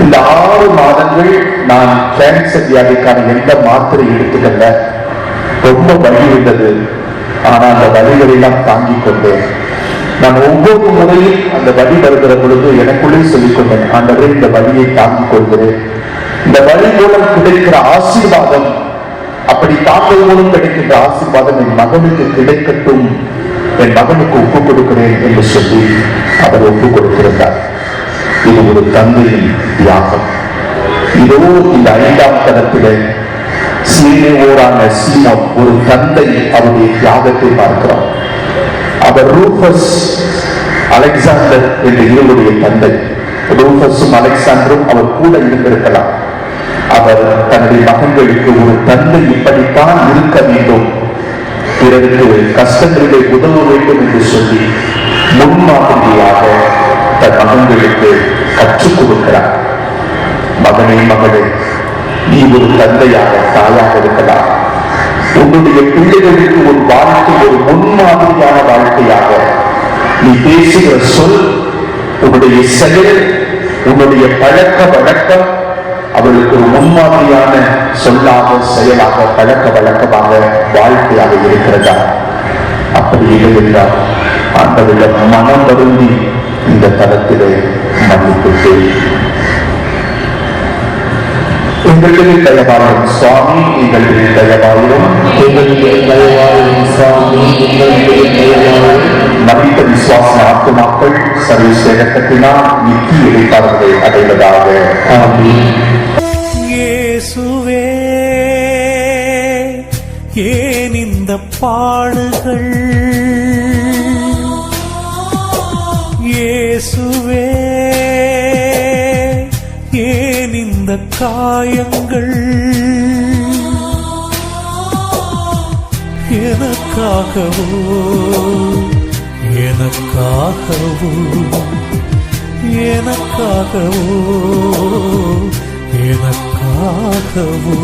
இந்த 6 மாதங்கள் நான் கேன்சர் வியாதிக்கான எந்த மாத்திரை எடுத்துக்கல. ரொம்ப வலி இருந்தது, ஆனா அந்த வலிகளெல்லாம் தாங்கிக் கொண்டேன். நான் ஒவ்வொரு முறையும் அந்த வலி வருகிற பொழுது எனக்குள்ளே சொல்லிக் கொண்டேன், ஆண்டவரே இந்த வலியை தாங்கிக் கொள்கிறேன். இந்த வலி மூலம் கிடைக்கிற ஆசீர்வாதம், அப்படி தாங்கள் மூலம் கிடைக்கின்ற ஆசீர்வாதம் என் மகனுக்கு கிடைக்கட்டும், என் மகனுக்கு ஒப்புக் கொடுக்கிறேன் என்று சொல்லி அவர் ஒப்புக் கொடுத்திருந்தார். இது ஒரு தந்தையின் தியாகம். இதோ இந்த 5ஆம் தளத்திலே சீமோனான சீமோன் ஒரு தந்தை அவருடைய தியாகத்தை பார்க்கிறோம். அவர் ரூபஸ் அலெக்சாண்டர் என்ற இருவருடைய தந்தை. ரூபஸும் அலெக்சாண்டரும் அவர் கூட இருந்திருக்கலாம். அவர் தன்னுடைய மகன்களுக்கு ஒரு தந்தை இப்படித்தான் இருக்க வேண்டும், பிறருக்கு கஷ்டங்களிலே உதவ வேண்டும் என்று சொல்லி முன்மாதிரியாக தன் மகன்களுக்கு கற்றுக் கொடுக்கிறார். மகனே மகளே, நீ ஒரு தந்தையாக தாயாக இருக்கலாம். உன்னுடைய பிள்ளைகளுக்கு ஒரு வாழ்க்கை ஒரு முன்மாதிரியான வாழ்க்கையாக நீ பேசுகிற சொல், உன்னுடைய செயல், உன்னுடைய பழக்க வழக்கம் அவளுக்கு ஒரு முன்மாதிரியான சொல்லாக, செயலாக, பழக்க வழக்கமாக, வாழ்க்கையாக இருக்கிறதா? அப்படி இல்லை என்றால் ஆண்டவரிடம் மனம் வருந்தி இந்த தளத்திலே மன்னிப்பு எங்களுக்கு தயவாயும் சுவாமி, எங்களுக்கு தயவாயும், மதித்த விசுவாச ஆத்துமாக்கள் சர்வசேகத்தினால் நித்திய இடைப்பாளர்களை அடைவதாக. இயேசுவே, ஏன் இந்த பாடுகள்? இயேசுவே, ஏன் இந்த காயங்கள்? எனக்காகவோ எனக்காகவோ எனக்காகவோ எனக்காகவோ.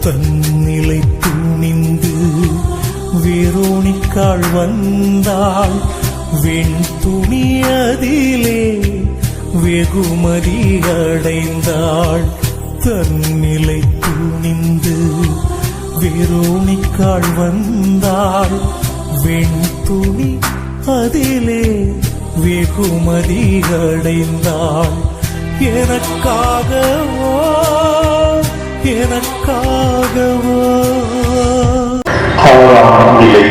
தன்னிலை துணிந்து வெரோனிக்காள் வந்தாள், வெண் துணியதிலே வெகுமதி அடைந்தாள். தன்னிலை துணிந்து வெரோனிக்காள் வந்தாள். வெண்துணி அதிலே வெகுமதி அடைந்தாள். எனக்காகவோ எனக்காகவோ. ஆறாம் நிலை.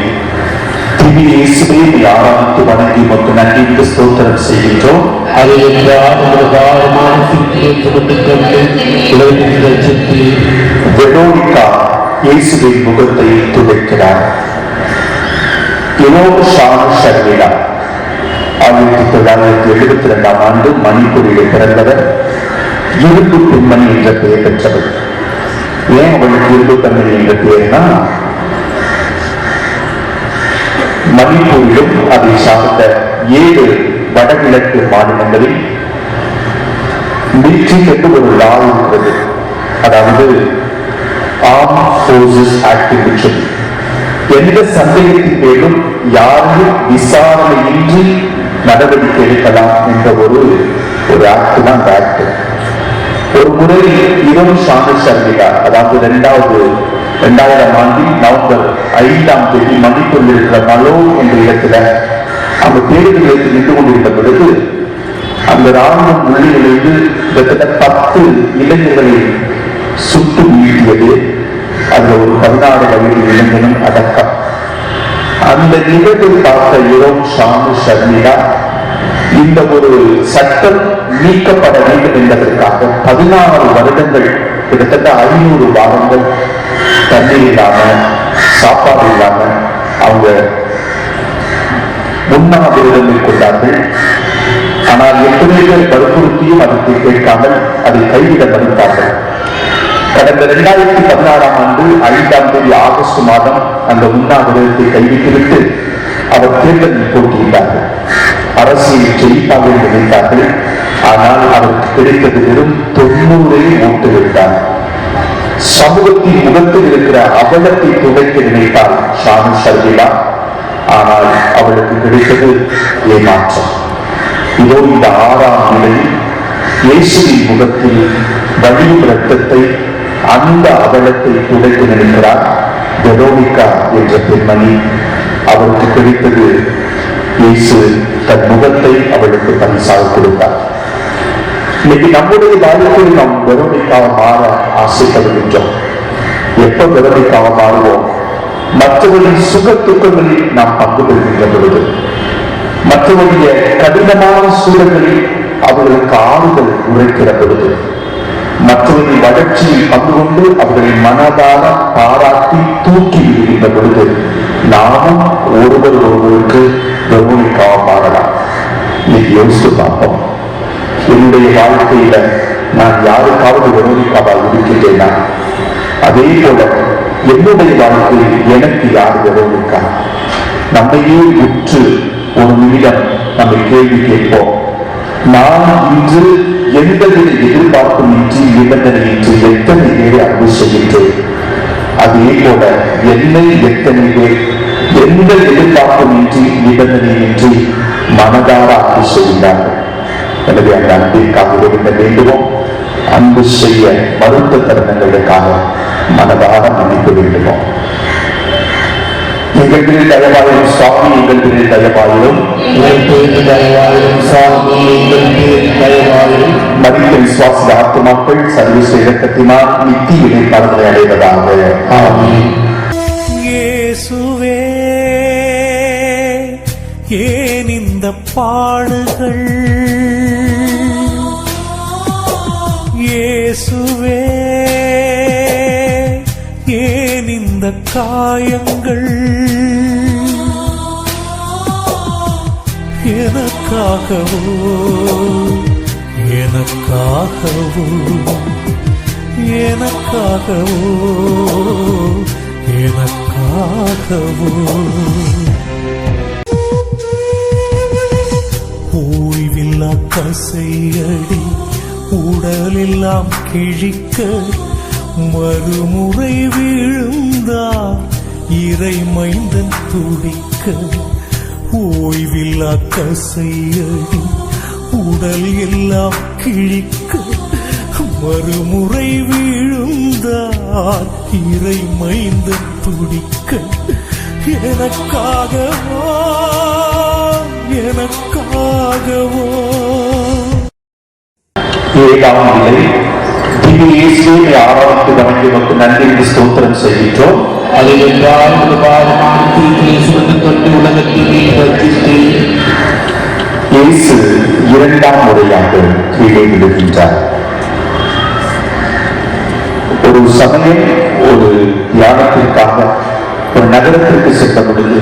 திவ்ய இயேசுவை ஆராதித்து வணங்கி உமக்கு நன்றி ஸ்தோத்திரம் செய்கின்றோம். அது என்றால் ஒரு தாரமான சித்தியை துவட்டிக்கொண்டு உலகத்தின் ரட்சித்து வெரோனிகா இயேசுவின் முகத்தை துடைக்கிறார். ஷர்மிளா 1972ஆம் ஆண்டு மணிப்பூரில் பிறந்தவர். இரும்பு பெண்மணி என்ற பெயர் பெற்றவர். ஏன் அவளுக்கு இரும்பு பெண்மணி என்ற பெயர்னா, மணிப்பூரிலும் அதை சார்ந்த 7 வடகிழக்கு மாநிலங்களில் மிலிட்ரி என்று ஒரு லா இருக்கிறது. அதாவது ஆர்ம் போர்சஸ் ஆக்ட் என்று சொல்லி எந்த சந்தேகத்தின் பேரும் யாரையும் விசாரணையின்றி நடவடிக்கை எடுக்கலாம் என்ற ஒரு ஆக்ட் தான் அந்த ஆக்ட். ஒரு முறை ஷர்மிளா அதாவது 2000ஆம் ஆண்டில் நவம்பர் 5ஆம் தேதி மணிப்பூரில் இருக்கிற மலோ என்ற இடத்துல அந்த பேருந்து நிலையத்தில் நின்று கொண்டிருந்த பொழுது அந்த ராணுவம் உள்ளே நுழைந்து கிட்டத்தட்ட 10 இளைஞர்களை சுட்டு வீழ்த்தியது. அதுல ஒரு 16 வயது இளைஞனும் அடக்கம். அந்த நிகழ்வை பார்த்த ஷர்மிளா இந்த ஒரு சட்டம் நீக்கப்பட வேண்டும் என்பதற்காக 16 வருடங்கள் கிட்டத்தட்ட 500 வாரங்கள் தண்ணீர் இல்லாம சாப்பாடு இல்லாம அவங்க உண்ணாவிரதம் மேற்கொண்டார்கள். ஆனால் எத்தனை பேர் வற்புறுத்தியும் அதற்கு கேட்காமல் அதை கைவிட மறுத்தார்கள். கடந்த 2016ஆம் ஆண்டு 5ஆம் தேதி ஆகஸ்ட் மாதம் அந்த உண்ணாவிரதத்தை கைவிட்டுவிட்டு அவர் தேர்தலில் போட்டியிட்டார்கள். அரசியல் ஜெயிப்பாக நினைத்தார்கள். ஆனால் அவருக்கு கிடைத்தது வெறும் 90 ஓட்டுகள். சமூகத்தின் முகத்தில் இருக்கிற அவலத்தை துடைக்க நினைத்தார் ஷர்மிளா. ஆனால் அவளுக்கு கிடைத்தது ஏமாற்றம். இதோ இந்த 6ஆம் நிலையில் இயேசுவின் முகத்தில் வழியும் இரத்தத்தை, அந்த அவலத்தை துடைக்க நினைக்கிறார் வெரோனிகா என்ற பெண்மணி. அவருக்கு கிடைத்தது இயேசு தன் முகத்தை அவளுக்கு பரிசாக கொடுத்தார். இன்னைக்கு நம்முடைய வாழ்க்கையில் நாம் வெரோனிகாவை மாற ஆசைப்படுகின்றோம். எப்ப வெரோனிகாவை மாறுவோம்? மற்றவர்களின் சுக துக்கங்களில் நாம் பங்கு பெறுகின்ற பொழுது, மற்றவருடைய கடினமான சூழல்களில் அவர்களுக்கு ஆறுதல் உரைக்கிற பொழுது, மற்றவர்களின் வளர்ச்சியில் பங்கு கொண்டு அவர்களின் மனதார பாராட்டி தூக்கி விடுகின்ற பொழுது நாமும் ஒருவருக்கு வெரோனிகாவை மாறலாம். இன்னைக்கு யோசித்து பார்ப்போம். என்னுடைய வாழ்க்கையில நான் யாருக்காவது வெரோனிகாவா இருக்கின்றேனா? அதே போல என்னுடைய வாழ்க்கையில் எனக்கு யார் வெரோனிகா? நம்மையே உற்று ஒரு நிமிடம் நம்ம கேள்வி கேட்போம். நான் இன்று எந்தவித எதிர்பார்ப்பும் இன்றி நிபந்தனையின்றி எத்தனை பேரை அன்பு செய்கின்றேன்? அதே போல என்னை எத்தனை பேர் எந்த எதிர்பார்ப்பும் இன்றி நிபந்தனையின்றி மனதார அன்பு செய்கிறார்கள்? எனவே அந்த அன்பிற்காக வேண்டுவோம். அன்பு செய்ய மறுத்த தருணங்களுக்காக மனதார மன்னிக்க வேண்டுவோம். எங்கள் பேரில் தயவாயிலும் சுவாமி, எங்கள் பேரில் தயவாயிலும் மதித்த விசுவாச ஆத்மாக்கள் சர்வீஸ் இலக்கத்தினால் நித்திய இடைப்பாடுகளை அடைவதாக. ஆமென். இயேசுவே, ஏன் இந்த பாடுகள்? இயேசுவே, ஏன் இந்த காயங்கள்? எனக்காகவோ எனக்காகவோ எனக்காகவோ எனக்காகவோ. ஓய்வில்லா கசையடி உடலெல்லாம் கிழிக்க மறுமுறை வீழ்ந்தார் இறை மைந்தன் துடிக்க. ஓய்வில்லா கசையடி உடல் எல்லாம் கிழிக்க மறுமுறை வீழுந்தார் இறை மைந்தன் துடிக்க எனக்காகவோ எனக்காகவோ. ஏழாம் நிலை திவ்ய இயேசுவை ஆராதித்து வணங்கி நமக்கு நன்றி ஸ்தோத்திரம் செய்கின்றோம். அதில் என்றால் பாவமான தீர்ப்பை சுமந்து கொண்டு உலகத்திலே ரட்சித்து இயேசு இரண்டாம் முறையாக கீழே விழுகின்றார். ஒரு சமயம் ஒரு தியானத்திற்காக ஒரு நகரத்திற்கு சென்ற பொழுது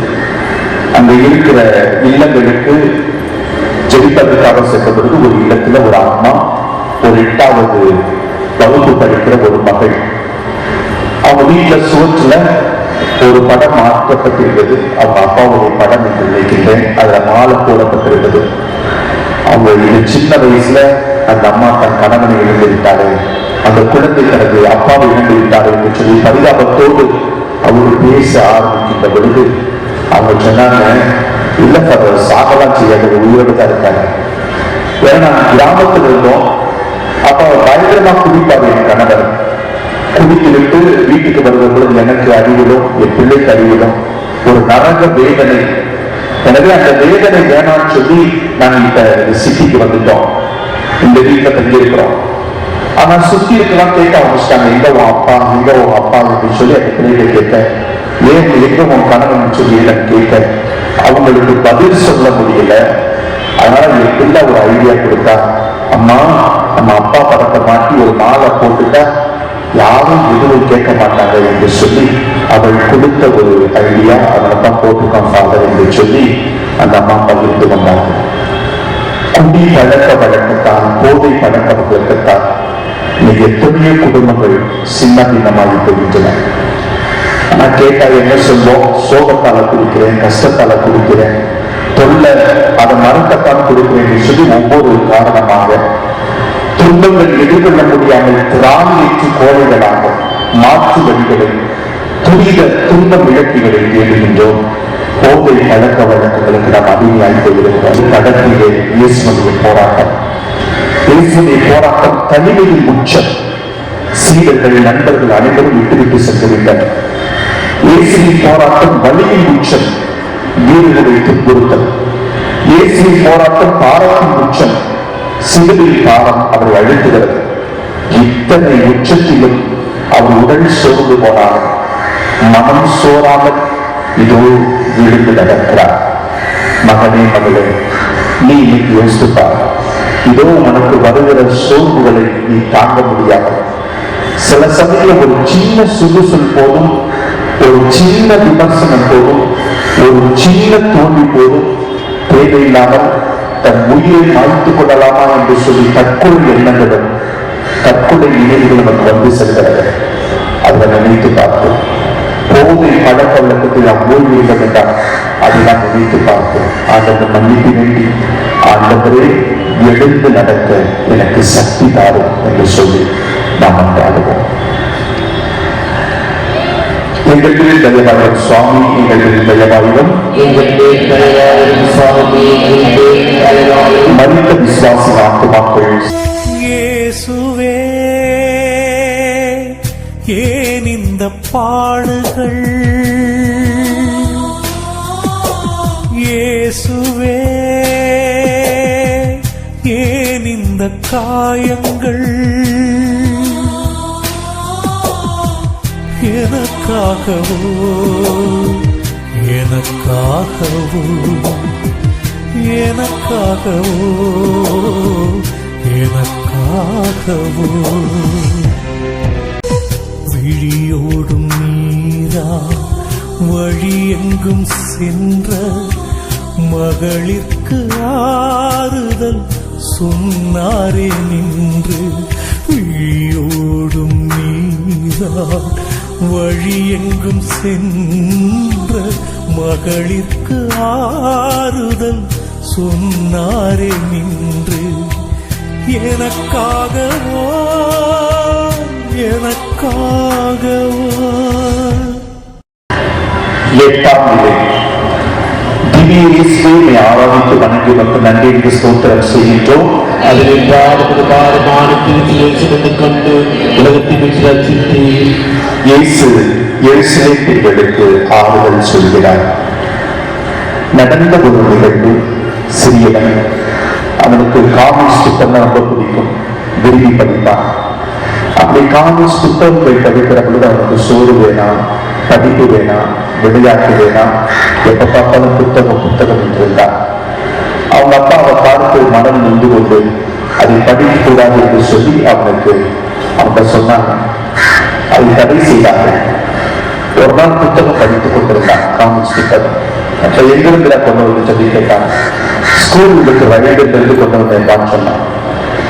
அங்க இருக்கிற இல்லங்களுக்கு ஜெபிப்பதற்காக சென்ற பொழுது ஒரு இல்லத்துல ஒரு அம்மா, ஒரு 8வது வகுப்பு படிக்கிற ஒரு மகள், அவங்க வீட்டுல சுவற்றுல ஒரு படம் மாற்றப்பட்டிருந்தது. அவங்க அப்பாவுடைய படம் என்று நினைக்கின்றேன். அதுல மாலை போடப்பட்டிருந்தது. அவங்க இது சின்ன வயசுல அந்த அம்மா தன் கணவனை இழந்து விட்டாரு, அந்த குழந்தை தனது அப்பாவை இழந்து விட்டாரு என்று சொல்லி பரிதாபத்தோடு அவரு பேச ஆரம்பிக்கின்ற பொழுது அவங்க சொன்னாங்க, இல்ல சாகலாம் செய்யாத, உயிரோடு தான் இருக்காங்க. ஏன்னா கிராமத்தில் இருந்தோம். அப்ப பயங்கரமா குடிப்பாரு என் கணவர். குடித்து விட்டு வீட்டுக்கு வருகிற பொழுது எனக்கு அறிவிலும் என் பிள்ளைக்கு அறிவிலும் ஒரு நரக வேதனை. எனவே அந்த வேதனை வேணாம்னு சொல்லி நாங்க இப்ப சிட்டிக்கு வந்துட்டோம், இந்த வீட்டுல தங்கியிருக்கிறோம். ஆனா சுத்தி இருக்கலாம் கேட்க ஆரம்பிச்சிட்டாங்க, எங்க உன் அப்பா, எங்க உன் அப்பா அப்படின்னு சொல்லி அந்த பிள்ளைகளை கேட்க, ஏன் எங்க உன் கணவன் சொல்லி எனக்கு கேட்க அவங்களுக்கு பதில் சொல்ல முடியல. அதனால என் பிள்ளை ஒரு ஐடியா கொடுத்தா, அம்மா நம்ம அப்பா படத்தை மாட்டி ஒரு மாலை போட்டுட்டா யாரும் எதுவும் கேட்க மாட்டாங்க என்று சொல்லி அவள் கொடுத்த ஒரு ஐடியா. அதனால்தான் போட்டுக்கான் ஃபாதர் என்று சொல்லி அந்த அம்மா பகிர்ந்து கொண்டார்கள். குடி பழக்க வழக்கத்தான், போதை பழக்க வழக்கத்தான் இன்னைக்கு எத்தனையோ குடும்பங்கள் சின்ன பின்னமாகி போகின்றன. ஆனா கேட்டா என்ன சொல்வோம், சோகத்தால குடிக்கிறேன், கஷ்டத்தால குடிக்கிறேன், தொல்லை அதை மறக்கத்தான் கொடுக்கிறேன் என்று சொல்லி ஒவ்வொரு காரணமாக துன்பங்கள் எதிர்கொள்ள முடியாமல் திராணியற்று கோழைகளாக மாற்று வழிகளை துரித துன்ப இழப்பிகளை தேடுகின்றோம். போதை பழக்க வழக்கங்களுக்கு நாம் அடிமையாகி போயிருக்கிறோம். கடத்திலே இயேசுடைய போராட்டம், இயேசுடைய போராட்டம் தனிமையின் உச்சம். சீடர்கள், நண்பர்கள் அனைவரும் விட்டுவிட்டு சென்றுவிட்டனர். இயேசுவின் போராட்டம் வலியின் உச்சம், வீடுகளை துன்புறுத்தல். இயேசுவின் போராட்டம் பாரத்தின் உச்சம், சிலுவையில் பாரம் அவரை அழுத்துகிறது. இத்தனை உச்சத்திலும் அவர் உடல் சோர்ந்து போனார், மனம் சோராமல் இதோ விழுந்து நடக்கிறார். மகனே, மகளே, நீ இன்னைக்கு யோசித்துப்பார். இதோ உனக்கு வருகிற சோர்வுகளை நீ தாங்க முடியாது. சில சமயம் ஒரு சின்ன சுடுசொல் போதும், ஒரு சின்ன விமர்சனம் போதும், ஒரு சின்ன தோல்வி போதும் தேவையில்லாமல் தன் உயிரை மாய்த்துக் கொள்ளலாமா என்று சொல்லி தற்கொலை எண்ணங்களும் தற்கொலை நினைவுகள் நமக்கு வந்து செல்கிறது. அதை நினைத்து பார்ப்போம். போதை பழக்க வழக்கத்தில் நாம் ஓய்வு இல்லை என்றால் அதை நாம் நினைத்து பார்ப்போம். ஆண்டவர் மன்னிப்பு வேண்டி, ஆண்டவரே எழுந்து நடக்க எனக்கு சக்தி தாரும் என்று சொல்லி நாம் அன்றாடுவோம். எங்களுக்கு தயவாயிரம் சுவாமி, எங்களுக்கு தயவாயிரம். மனித விசுவாசி ஆத்துமாக்கள், இயேசுவே ஏன் இந்த பாடுகள், இயேசுவே ஏன் இந்த காயங்கள், எனக்காகவோ எனக்காகவோ எனக்காகவோ எனக்காகவோ. விழியோடும் நீரா வழி எங்கும் சென்ற மகளிர்க்கு ஆறுதல் சொன்னாரே நின்று. விழியோடும் நீரா வழி எங்கும் சென்ற மகளிர்க்கு ஆறுதல் சொன்னாரே நின்று. எனக்காகவோ எனக்காகவோ. எட்டாம் நிலை திவ்ய திவ்ய இயேசுவை ஆராதித்து வணங்கி உமக்கு நன்றி என்று ஸ்தோத்திரம் செய்கின்றோம். அதில் பாரமான திருச்சியை கண்டு உலகத்தை ரசித்து இயேசு எருசலேம் பெண்களுக்கு ஆறுதல் சொல்கிறார். நடந்த ஒரு நிகழ்வு. சிறியவன், அவனுக்கு காமிக்ஸ் புத்தகம் ரொம்ப பிடிக்கும், விரும்பி படிப்பான். அப்படி காமிக்ஸ் புத்தகங்களை படிக்கிற பொழுது அவனுக்கு சோறு வேணாம், படிப்பு வேணாம், விளையாட்டு வேணாம், எப்ப பார்த்தாலும் புத்தகம் என்றிருந்தான். அவங்க அப்பா அவன் பார்த்து மனம் நொந்து கொண்டு அதை படிக்க கூடாது என்று சொல்லி அவங்க சொன்னாங்க. அதை தடை செய்தார்கள். ஒரு நாள் புத்தகம் படித்துக் கொண்டிருந்தான், காமிக்ஸ் புத்தகம். அப்ப எங்கிருந்து கொண்டு வந்து சொல்லி கேட்டாங்க. ஸ்கூலுக்கு லைப்ரரியிலிருந்து கொண்டு வந்தேன் சொன்னான்.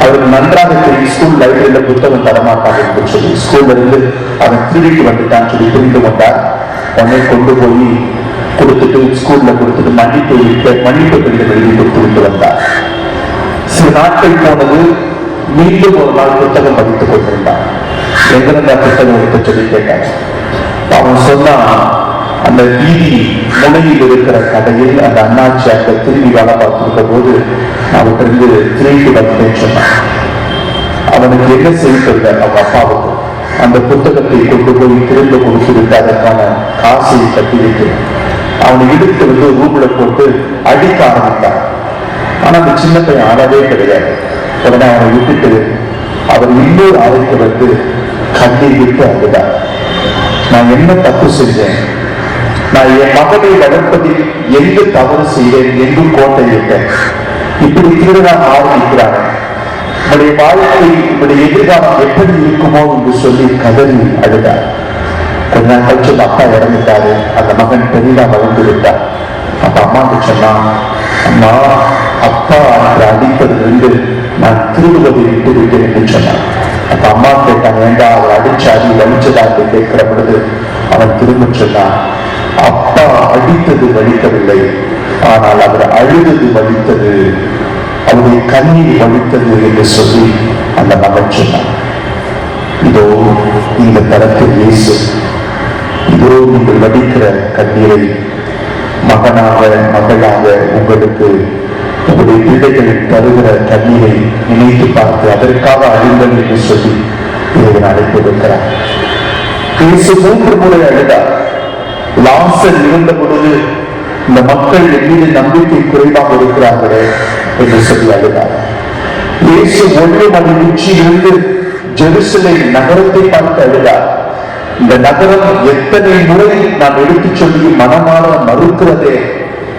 அவருக்கு நன்றாக தெரியும் ஸ்கூல் லைப்ரரியில புத்தகம் தரமாட்டாங்க என்று சொல்லி ஸ்கூல்ல இருந்து அவன் திருடிக்கு வந்துட்டான்னு சொல்லி புரிந்து கொண்டார். உடனே கொண்டு போய் கொடுத்துட்டு ஸ்கூல்ல கொடுத்துட்டு மன்னிப்பு கடிதம் எழுதி கொடுத்து வந்தார். சில நாட்கள் போனது. மீண்டும் ஒரு நாள் புத்தகம் படித்துக் கொண்டிருந்தான். எங்கிருந்தா புத்தகம் எடுத்து சொல்லி கேட்டாங்க. அவன் சொன்னா, அந்த வீதி முனையில் இருக்கிற கடையில் அந்த அண்ணாச்சி அங்க திரும்பி வேலை பார்த்திருக்க போது அவற்றிருந்து திரும்பி வந்தேன்னு சொன்னான். அவனுக்கு என்ன செய்யறது? அவங்க அப்பாவுக்கு அந்த புத்தகத்தை கொண்டு போய் திரும்ப கொடுத்துவிட்டு அதற்கான காசை கட்டி வைத்து அவனை இழுத்து வந்து ரூம்ல போட்டு அடிக்க ஆரம்பித்தான். ஆனா அந்த சின்ன பையன் ஆடவே கிடையாது. உடனே அவனை விட்டுட்டு அவர் இன்னொரு அறைக்கு வந்து கண்ணீர் விட்டு அழுதார். நான் என்ன தப்பு செஞ்சேன்? நான் என் மகனை வளர்ப்பதில் எங்கு தவறு செய்தேன், எங்கும் கோட்டை விட்டேன். இப்படி திருவிழா ஆரம்பிக்கிறாங்க. உங்களுடைய வாழ்க்கை, உங்களுடைய எதிர்காலம் எப்படி இருக்குமோ என்று சொல்லி கதறி அழுதார். கொஞ்ச நாள் கழிச்சு அப்பா இறந்துட்டாரு. அந்த மகன் பெரிதா வளர்ந்து விட்டார். அப்ப அம்மாவுக்கு சொன்னான், அம்மா, அப்பா அடிப்பதிலிருந்து நான் திருடுவதை விட்டு விட்டேன் என்று சொன்னான். அப்ப அம்மா கேட்டாங்க, ஏண்டா அவர் அடிச்சாடி வலிச்சதா என்று கேட்கிற பொழுது அவன் திரும்ப சொன்னான், அப்பா அடித்தது வலிக்கவில்லை, ஆனால் அவர் அழுதது வலித்தது, அவருடைய கண்ணீர் வலித்தது என்று சொல்லி அந்த மகன் சொன்னான். இதோ இந்த தரத்தில் இயேசு, இதோ நீங்கள் வடிக்கிற கண்ணீரை மகனாக மகளாக உங்களுக்கு உங்களுடைய பிள்ளைகள் தருகிற கண்ணீரை நினைத்து பார்த்து அதற்காக அழுங்கள் என்று சொல்லி இதை அழைப்பு வைக்கிறார். இயேசு 3 முறை அழுதார். லாசர் இருந்த பொழுது இந்த மக்கள் மீது நம்பிக்கை குறைவாக இருக்கிறார்களே என்று சொல்லி அழுதார். இயேசு 1 மணி உச்சியிலிருந்து ஜெருசலேம் நகரத்தை பார்த்து அழுதார். இந்த நகரம் எத்தனை முறை நான் எடுத்துச் சொல்லி மனமாற மறுக்கிறதே,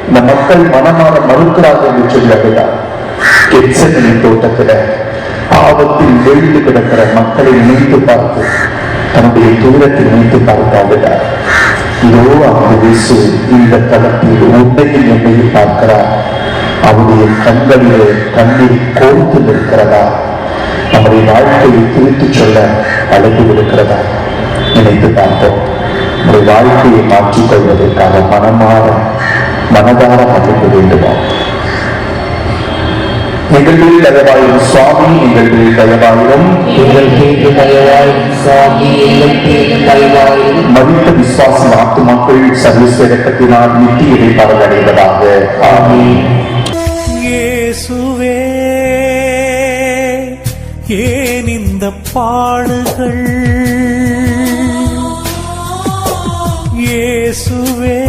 இந்த மக்கள் மனமாற மறுக்கிறார்கள் என்று சொல்லி அழுதார். கெத்செமனே தோட்டத்தில் ஆபத்தில் விழுந்து கிடக்கிற மக்களை நினைத்து பார்த்து தன்னுடைய தூரத்தை நினைத்து பார்த்து அழுதார். இதோ அவருடைய இயேசு இந்த தளத்தில் உண்மையில் என்னையும் பார்க்கிறார். அவருடைய கண்களிலே கண்ணீர் கோர்த்து நிற்கிறதா? நம்முடைய வாழ்க்கையை திருத்தி சொல்ல அழைப்பு இருக்கிறதா? நினைத்து பார்த்தோம். நம்முடைய வாழ்க்கையை மாற்றிக்கொள்வதற்காக மனதார மன்னிக்க வேண்டுமா? எங்கள் தயவாயிரும் சுவாமி, எங்கள் தயவாயிரும், எங்கள் பேரு தயவாயிரும் சுவாமி, எங்கள் பேரு தயவாயிரும். மதித்த விசுவாச ஆத்துமாக்கள் சர்வீஸ்வரத்தினால் நித்திய இடைப்பாடு அடைவதாக. ஆமென். இயேசுவே, ஏன் இந்த பாடுகள்? இயேசுவே,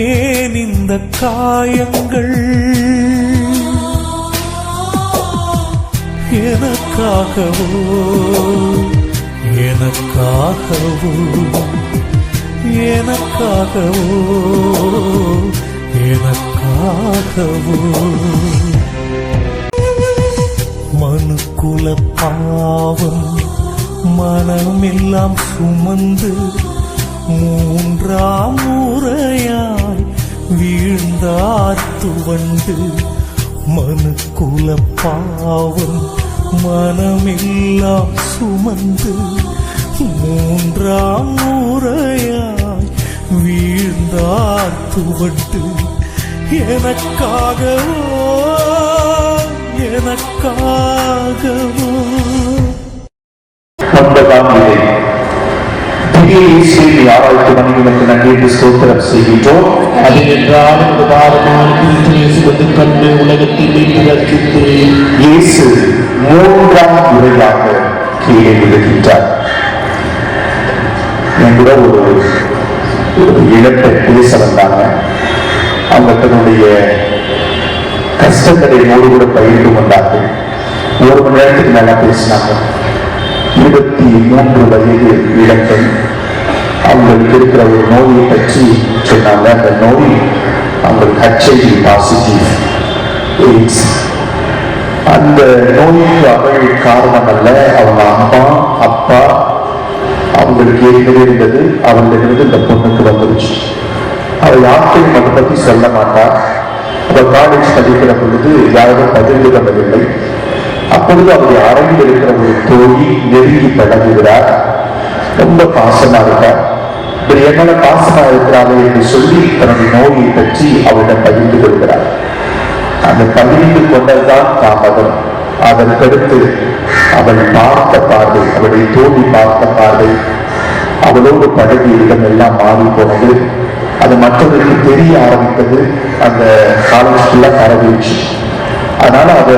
ஏன் இந்த காயங்கள்? எனக்காகவோ எனக்காகவோ எனக்காகவோ எனக்காகவோ மனுக்குல பாவம் மனமெல்லாம் சுமந்து 3ஆம் முறையாய் வீழ்ந்தார் துவண்டு. மனுக்குல பாவம் மனமெல்லாம் சுமந்து 3ஆம் முறையாய் வீழ்ந்தார் துவண்டு. எனக்காகவோ எனக்காகவோ 9ஆம் நிலை. திவ்ய இயேசுவின் ஆராய்ச்சி மணிகளுக்கு நன்றி என்று ஸ்தோத்திரம் செய்கின்றோம். அது என்றால் இந்த பாரமான கிறிஸ்துவை சுமந்து கண்டு உலகத்தை மீட்டு ரட்சித்து இயேசு 3ஆம் முறையாக கீழே விழுகின்றார். என்கிற ஒரு இழப்பை பேச வந்தாங்க. அவங்க தன்னுடைய கஷ்டங்களை மோடி கூட பகிர்ந்து கொண்டார்கள். 1 மணி நேரத்துக்கு நல்லா பேசினாங்க. 23 வயது இளம்பெண் அவங்களுக்கு இருக்கிற ஒரு நோயை பற்றி சொன்னாங்க. அந்த நோய் அவங்களுக்கு HIV பாசிட்டிவ் எய்ட்ஸ். அந்த நோய்க்கு அவள் காரணம் அல்ல, அவங்க அம்மா அப்பா அவங்களுக்கு ஏற்கனவே இருந்தது, அவர்களிருந்து இந்த பொண்ணுக்கு வந்துருச்சு. அவள் யார்கிட்டையும் அதை பற்றி சொல்ல மாட்டார். அவள் காலேஜ் படிக்கிற பொழுது யாரும் பகிர்ந்து கொள்ளவில்லை. அப்பொழுது அவருடைய அறையில் இருக்கிற ஒரு தோழி நெருங்கி பழகுகிறார். ரொம்ப பாசமா இருக்கார். இப்படி என்னோட பாசமா இருக்கிறார்கள் என்று சொல்லி தன்னுடைய நோயை பற்றி அவரிடம் பகிர்ந்து கொள்கிறார். அந்த பகிர்ந்து கொண்டதுதான் தாமதம். அதற்கடுத்து அவள் பார்த்த பார்வை, அவளுடைய தோழி பார்த்த பார்வை, அவளோடு பழகிய இடம் எல்லாம் மாறி போனது. அது மற்றவர்களுக்கு தெரிய ஆரம்பித்தது. அந்த காலேஜ் ஃபுல்லா பரவிடுச்சு. அதனால அத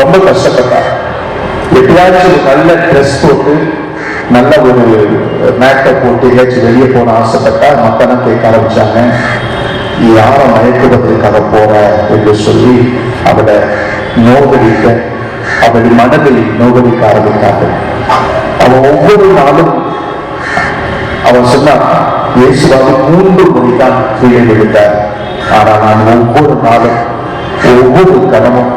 ரொம்ப கஷ்டப்பட்டார். எப்படியாச்சும் ஒரு நல்ல ட்ரெஸ் போட்டு நல்ல ஒரு மேக்கப் போட்டு எங்கேயாச்சும் வெளியே போன ஆசைப்பட்டா மக்களும் கேட்க ஆரம்பிச்சாங்க, யாரை மயக்குவதற்காக போற என்று சொல்லி அவளை நோகடிக்க, அவள் மனதில் நோகடிக்க ஆரம்பித்தார்கள். அவன் ஒவ்வொரு நாளும் அவன் சொன்னான், இயேசுவாக 3 முறைதான் கீழே விழுந்தார். ஆனால் நான் ஒவ்வொரு நாளும் ஒவ்வொரு கணமும்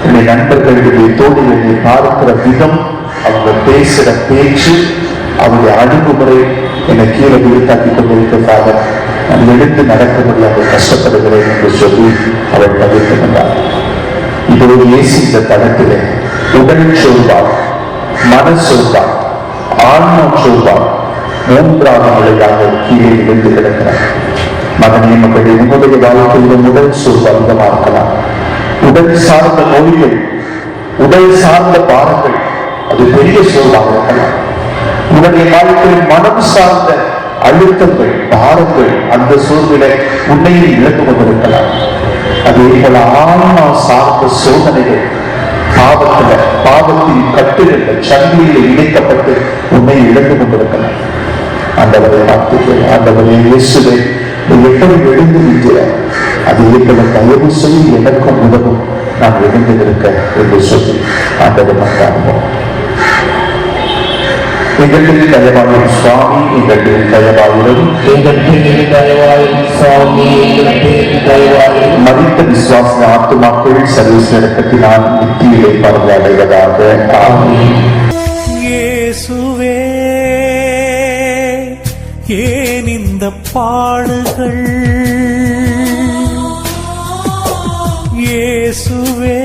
என்னுடைய நண்பர்களுடைய தோழிகளை பார்க்கிற விதம், அவங்க பேசுற பேச்சு, அவருடைய அணுகுமுறை என்னை கீழே விழுத்தாக்கி கொண்டிருக்கிறதாக நான் எழுந்து நடக்க முடியாத கஷ்டப்படுகிறேன் என்று சொல்லி அவள் பகிர்ந்து கொண்டார். இது ஒரு இயேசு இந்த தளத்திலே உடல் சோர்வார், மன சோர்வார், ஆன்ம சோர்வார் 3ஆம் நிலையாக கீழே விழுந்து கிடக்கிறார். மகனே மகளே, உங்களுடைய வாழ்க்கையில் உடல் சோர்வு அதிகமாக இருக்கலாம். உடல் சார்ந்த நோய்கள், உடல் சார்ந்த பாரங்கள், அது பெரிய சோர்வாக இருக்கலாம். உன்னுடைய வாழ்க்கையில் மனம் சார்ந்த அழுத்தங்கள், பாரங்கள், அந்த சோர்வில உன்னையும் இழந்து கொண்டிருக்கலாம். அதே போல ஆன்மா சார்ந்த சோதனைகள், பாவத்தின் கட்டுகள் சங்கிலியில் இணைக்கப்பட்டு உன்னை இழந்து கொண்டிருக்கலாம். ஆண்டவரை பார்த்து, ஆண்டவரை இயேசுவை எப்படி எழுந்து நிற்கிறார், அது எங்களை தயவு செய்து எனக்கும் உதவும், நான் எழுந்து நிற்க என்று சொல்லி ஆண்டவர் மன்றாடுவோம். எங்களுக்கு தயவாயும் சுவாமி, எங்களுக்கு தயவாயிரும், மதித்த விசுவாச ஆத்துமாக்கள் சர்வீஸ் நடக்கத்தினால் நித்தியிலே பரவாயில்லைவதாக. இயேசுவே, ஏன் இந்த பாடுகள்? இயேசுவே,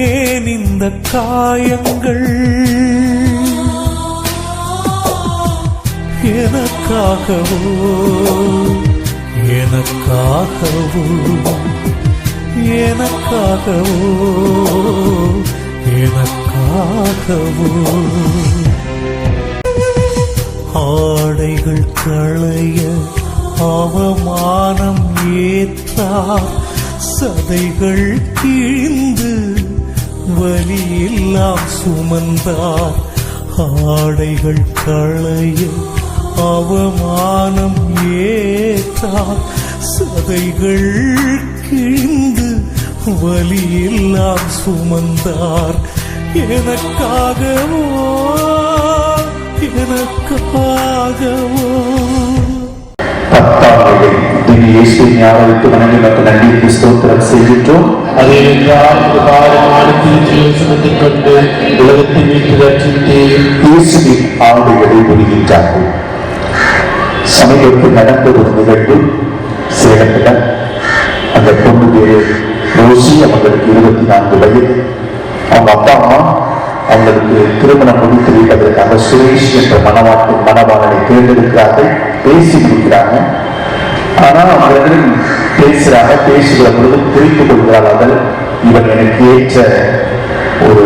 ஏன் இந்த காயங்கள்? எனக்காகவோ எனக்காகவோ எனக்காகவோ எனக்காகவோ ஆடைகள் களைய அவமானம் ஏற்றார், சதைகள் கிழிந்து வலியெல்லாம் சுமந்தார். ஆடைகள் களைய அவமானம் ஏற்றார், சதைகள் கிழிந்து வலியெல்லாம் சுமந்தார். எனக்காகவோ எனக்காகவோ. 10ஆம் நிலை திவ்ய இயேசுவின் ஞாபகத்தை வணங்கி நமக்கு நன்றி ஸ்தோத்திரம் செய்கின்றோம். அதே என்றால் இந்த பாரமான கிறிஸ்துவை சுமந்து கொண்டு உலகத்தை மீட்டு ரட்சித்து இயேசுவின் ஆடைகளை புரிகின்றார்கள். சமீபத்தில் நடந்த ஒரு நிகழ்வு சேலத்தில். அந்த பொண்ணு பேரு ரோசி, அவங்களுக்கு 24 வயது. அவங்க அப்பா அம்மா அவங்களுக்கு திருமணம் முடித்து வைப்பதற்காக சுரேஷ் என்ற மணவாளனை தேர்ந்தெடுக்கிறார்கள். பேசி முடிக்கிறாங்க. ஆனா அவங்க பேசுறாங்க. பேசுகிற பொழுது புரிந்து கொள்கிறார்கள், இவன் எனக்கு ஏற்ற ஒரு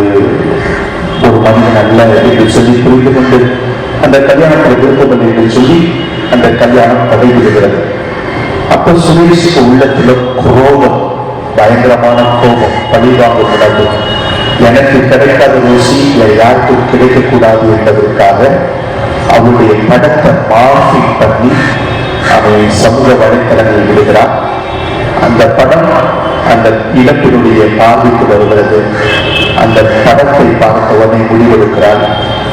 மனிதன் அல்ல என்று சொல்லி புரிந்து கொண்டு அந்த கல்யாணத்தில் விருப்பமில்லை என்று சொல்லி அந்த கல்யாணம் தடைவிடுகிறது. அப்ப சுரேஷுக்கு உள்ளத்துல கோபம், பயங்கரமான கோபம், பழிவாங்கும் உணர்வு. எனக்கு கிடைக்காத ருசி யாருக்கும் கிடைக்கக்கூடாது என்பதற்காக அவருடைய படத்தை மார்பிங் பண்ணி அவன் சமூக வலைத்தளங்களில் விடுகிறார். அந்த படம் அந்த இழப்பினுடைய பார்வைக்கு வருகிறது. அந்த படத்தை பார்த்த உடனே முடிவெடுக்கிறாள்,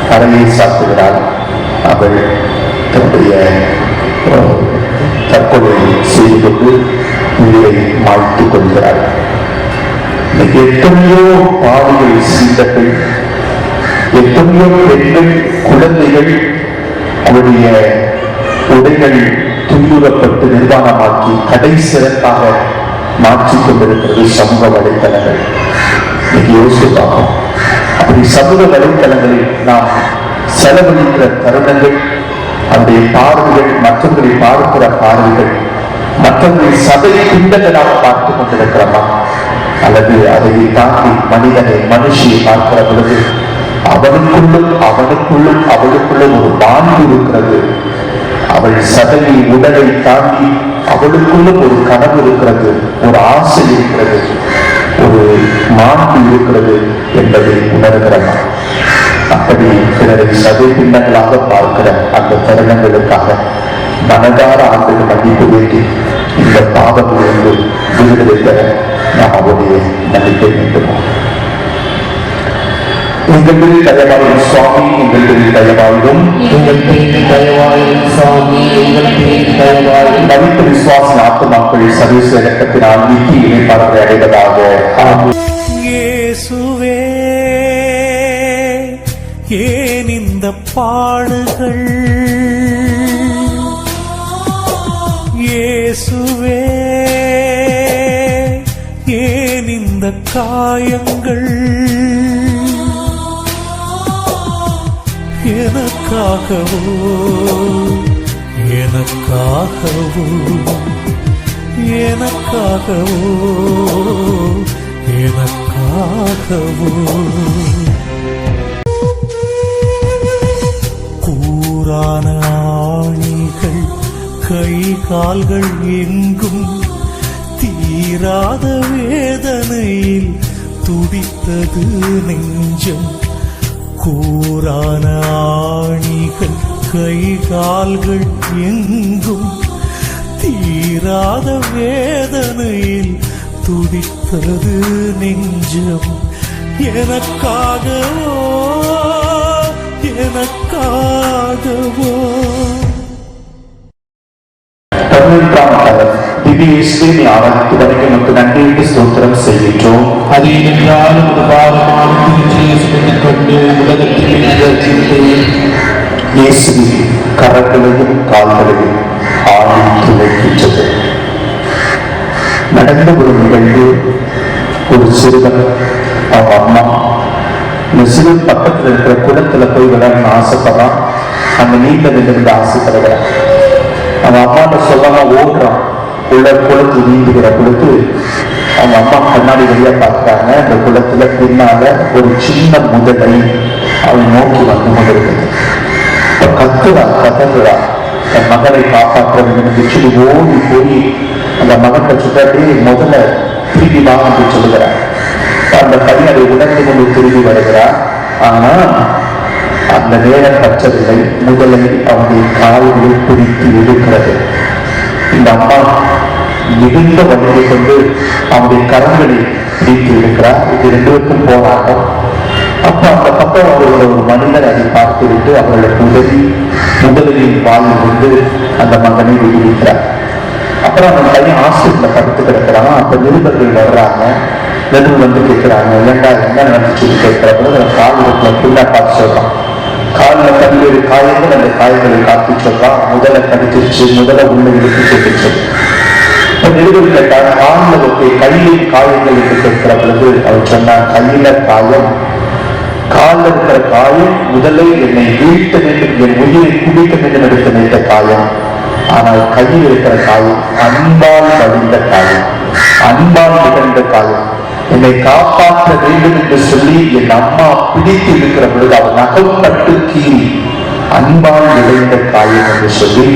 தலையை சாத்துகிறாள். அவள் தன்னுடைய தற்கொலை செய்து கொண்டு உயிரை மாய்த்துக் கொள்கிறாள். எத்தனையோ பாவிகள் சீண்டர்கள், எத்தனையோ பெண்கள், குழந்தைகள் அவருடைய உடைகள் துன்புறப்பட்டு நிர்வாணமாக்கி கடைசிறக்காக மாற்றிக் கொண்டிருக்கிறது சமூக வலைத்தளங்கள். இன்னைக்கு யோசித்து பார்ப்போம். அப்படி சமூக வலைத்தளங்களில் நாம் செலவழிக்கிற தருணங்கள், அவருடைய பார்வைகள், மற்றவர்களை பார்க்கிற பார்வைகள், மற்றவர்களை சபை பிண்டங்களாக பார்த்துக் கொண்டிருக்கிறோமா? அல்லது அதை தாண்டி மனிதனை, மனுஷியை பார்க்கிற பொழுது அவனுக்குள்ளும் அவளுக்குள்ளும் ஒரு மாண்பு இருக்கிறது. அவள் சதையை, உடலை தாண்டி அவளுக்குள்ளும் ஒரு கனவு இருக்கிறது, ஒரு ஆசை இருக்கிறது, ஒரு மாண்பு இருக்கிறது என்பதை உணர்கிறோமா? அப்படி பிறரை சதை பின்னங்களாக பார்க்கிற அந்த தருணங்களுக்காக மனதார ஆண்டுக்கு மன்னிப்பு வேண்டி இந்த பாவத்திலிருந்து விடுதலை பெற நாம் அவருடைய மன்னிப்பை வேண்டுமா? எங்கள் பேரில் தயவாயும் சுவாமி, எங்கள் பேரில் தயவாயும், எங்கள் பேரில் தயவாயும் சாமி, எங்கள் பேரில் தயவாயும். தவித்த விசுவாச ஆத்துமாக்கள் சர்வீச இலக்கத்தினால் நித்திய இணைப்பாளரை அடைவதாக. இயேசுவே, ஏன் இந்த பாடுகள்? இயேசுவே, ஏன் இந்த காயங்கள்? எனக்காகவோ எனக்காகவோ எனக்காகவோ எனக்காகவோ கூரான ஆணிகள் கை கால்கள் எங்கும் தீராத வேதனையில் துடித்தது நெஞ்சம். கூரான ஆணிகள் கை கால்கள் எங்கும் தீராத வேதனையில் துடித்தது நெஞ்சம். எனக்காகவோ எனக்காகவோ. 13ஆம் பாடல். திவ்ய இயேசுவின் ஆராய்ச்சி வரைக்கும் நமக்கு நன்றியிட்டு ஸ்தோத்திரம் செய்கின்றோம். அது ஏனென்றால் உமது பாவமான திருச்சியை சுமந்து கொண்டு உலகத்தில் இயேசுவின் கரங்களையும் கால்களையும் ஆணி துளைக்கின்றது. நடந்த ஒரு நிகழ்வு, ஒரு சிறுவன் அவங்க அம்மா இந்த சிறுவன் பக்கத்தில் இருக்கிற குளத்துல போய் விளையாடணும்னு ஆசைப்படுறான். அந்த நீண்ட நின்று ஆசைப்படுகிறான். அவங்க அம்மாட்ட சொல்லாம ஓடுறான். உள்ள குளத்தில் நீந்துகிற பொழுது அவங்க அம்மா கண்ணாடி வழியா பார்க்கிறாங்க. அந்த குளத்துல பின்னால ஒரு சின்ன முதலை அவன் நோக்கி வந்து கொண்டிருக்கிறது. கத்துறா, என் மகனை காப்பாற்ற வேண்டும் சொல்லி ஓடி போய் அந்த மகனை சுட்டாட்டி முதல்ல திரும்பி வாங்க என்று சொல்லுகிறார். அந்த பையன் அதை உணர்ந்து கொண்டு திரும்பி வருகிறார். ஆனா அந்த நேரம் பற்றவில்லை. முதலை அவனுடைய கால்களில் பிடித்து எடுக்கிறது. இந்த அம்மா மிகுந்த வழியை கொண்டு அவனுடைய கரங்களை பிடித்து எடுக்கிறார். இது 2 பேருக்கும் போராட்டம். அப்ப அந்த பக்கம் அவர்களோட ஒரு மனிதர் அதை பார்த்து விட்டு அவர்களுக்கு உதவி முதலில் வாழ்ந்து கொண்டு அந்த மகனை விடுவிக்கிறார். அப்புறம் அந்த பையன் ஹாஸ்பிட்டல்ல படுத்து கிடக்கிறாங்க. அப்ப நிருபர்கள் வர்றாங்க. நிருபர் வந்து கேட்கிறாங்க, ஏண்டா என்ன நடந்துச்சு கேட்கிறப்ப கால்களுக்குள்ள பின்னா பார்த்து சொல்றான். காலில் பல்வேறு காயங்கள், அந்த காயங்களை காத்து சொல்றான். முதல்ல கடிச்சிருச்சு, முதல்ல உள்ள இழுத்து சொல்லிச்சு. இப்ப நிருபர் கேட்டாங்க, காலில் கையில் காயங்கள் என்று கேட்கிற பொழுது அவர் சொன்னார், கையில காயம், காலில் இருக்கிற காயம் முதலை என்னை வீழ்த்த வேண்டும், என் உயிரை குடிக்க வேண்டும் எடுத்து நினைத்த காயம். ஆனால் கையில் இருக்கிற காயம் அன்பால் வழிந்த காயம், அன்பால் நிகழ்ந்த காயம். என்னை காப்பாற்ற வேண்டும் என்று சொல்லி என் அம்மா பிடித்து இருக்கிற பொழுது அவர் நகப்பட்டு கீறி அன்பால் விளைந்த காயம் என்று சொல்லி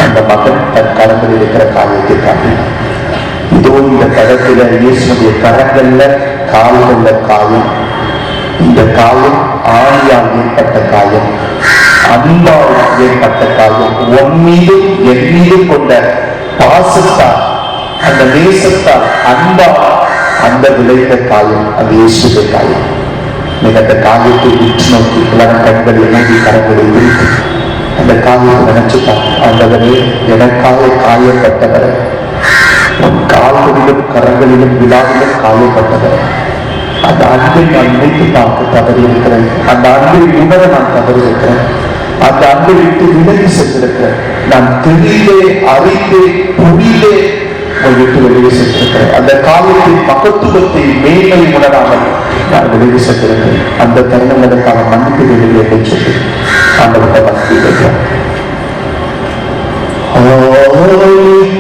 அந்த மகன் தன் கரங்களில் இருக்கிற காயத்தை காட்டினார். இதோ இந்த கடத்தில இயேசுடைய கரங்கள்ல கால்கள்ல காயம். இந்த காயம் ஆணியால் ஏற்பட்ட காயம், அன்பால் ஏற்பட்ட காயம். உன் மீது என் மீது கொண்ட பாசத்தால், அந்த நேசத்தால், அன்பால் அந்த விளைந்த காயம், அது இயேசுடைய காயம். நீங்க அந்த காயத்தை உற்று நோக்கி கண்கள் இணங்கி கரங்களை விரித்து அந்த காயத்தை நினைச்சுட்டாங்க. ஆண்டவரே, எனக்காக காயப்பட்டவர், உன் கால்களிலும் கரங்களிலும் விழாவிலும் காயப்பட்டவர். அந்த அன்பை நான் நினைத்து பார்க்க தவறி இருக்கிறேன். அந்த அன்பை உணர நான் தவறி இருக்கிறேன். அந்த அன்பை விட்டு விலகி சென்றிருக்கிறேன். நான் தெரியலே, அறிந்தே, புரிந்தே விட்டு வெளியே சென்றிருக்கிறேன். அந்த காலத்தின் மகத்துவத்தை மேன்மை உணராமல் நான் வெளியே சென்றிருக்கிறேன். அந்த தருணங்களுக்கான மன்னிப்பு வெளியே என்று சொல்லி ஆண்டவரை மன்னிப்பு வைக்கிறேன்.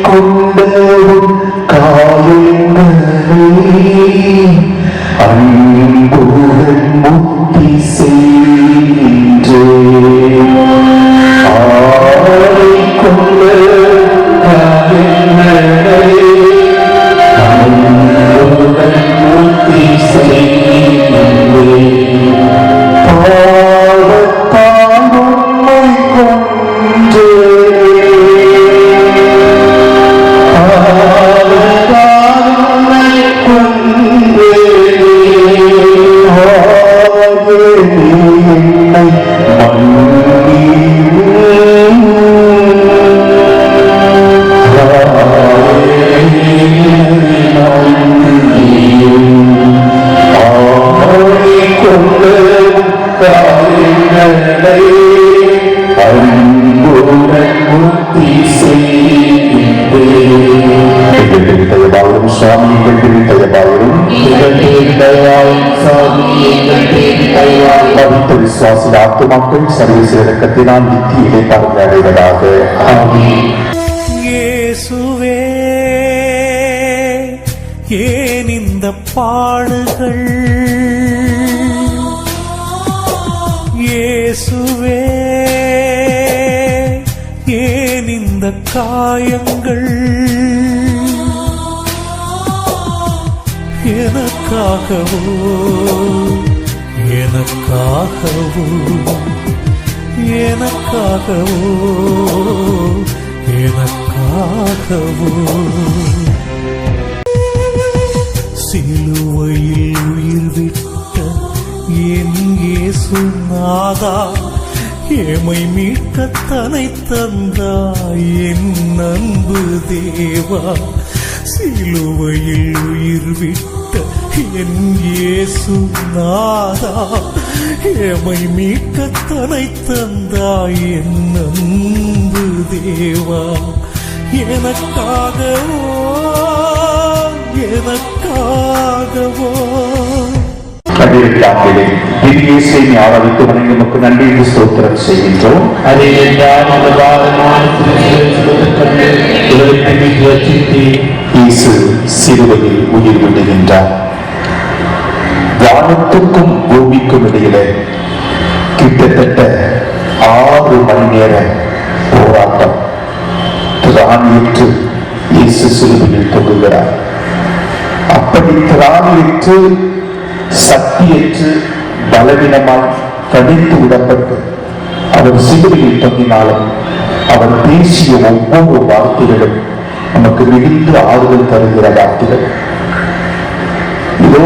கொண்டவும் காயங்களை அன்புடன் முக்தி செய்கின்றேன். ஆளை கொண்ட காயங்களை அன்புடன் முக்தி செய்கின்றேன். பாவத்தால் உம்மை கொன்றே விசுவாசின் ஆத்துமாக்கள் சர்வீச இறக்கத்தினால் நித்திய இடைப்பார்வை அடைவதாக. ஆமென். இயேசுவே, ஏன் இந்த பாடுகள்? இயேசுவே, ஏன் இந்த காயங்கள்? எனக்காகவோ, எனக்காகவோ, எனக்காகவோ, எனக்காகவோ. சிலுவையில் உயிர் விட்ட என் இயேசு நாதா, எமை மீட்க தனை தந்தாய் என் அன்பு தேவா. சிலுவையில் உயிர் விட்ட என் இயேசு நாதா, எமை மீட்க தனை தந்தாய் என் அன்பு தேவா. எனக்காகவோ, எனக்காகவோ. கண்டிப்பாக இயேசுவை ஆராதித்து வணங்கி நமக்கு நன்றி என்று ஸ்தோத்திரம் செய்கின்றோம். அதே இயேசு சிலுவையில் உயிர் விடுகின்றார். வானத்துக்கும் பூமிக்கும் இடையிலே கிட்டத்தட்ட 6 மணி நேர போராட்டம். திராணியற்று இயேசு சிலுவையில் தொங்குகிறார். அப்படி திராணியற்று, சக்தியற்று, பலவீனமாய் தடித்து விடப்பட்டு அவர் சிலுவையில் தொங்கினாலும் அவர் பேசிய ஒவ்வொரு வார்த்தைகளும் நமக்கு மிகுந்த ஆறுதல் தருகிற வார்த்தைகள். இதோ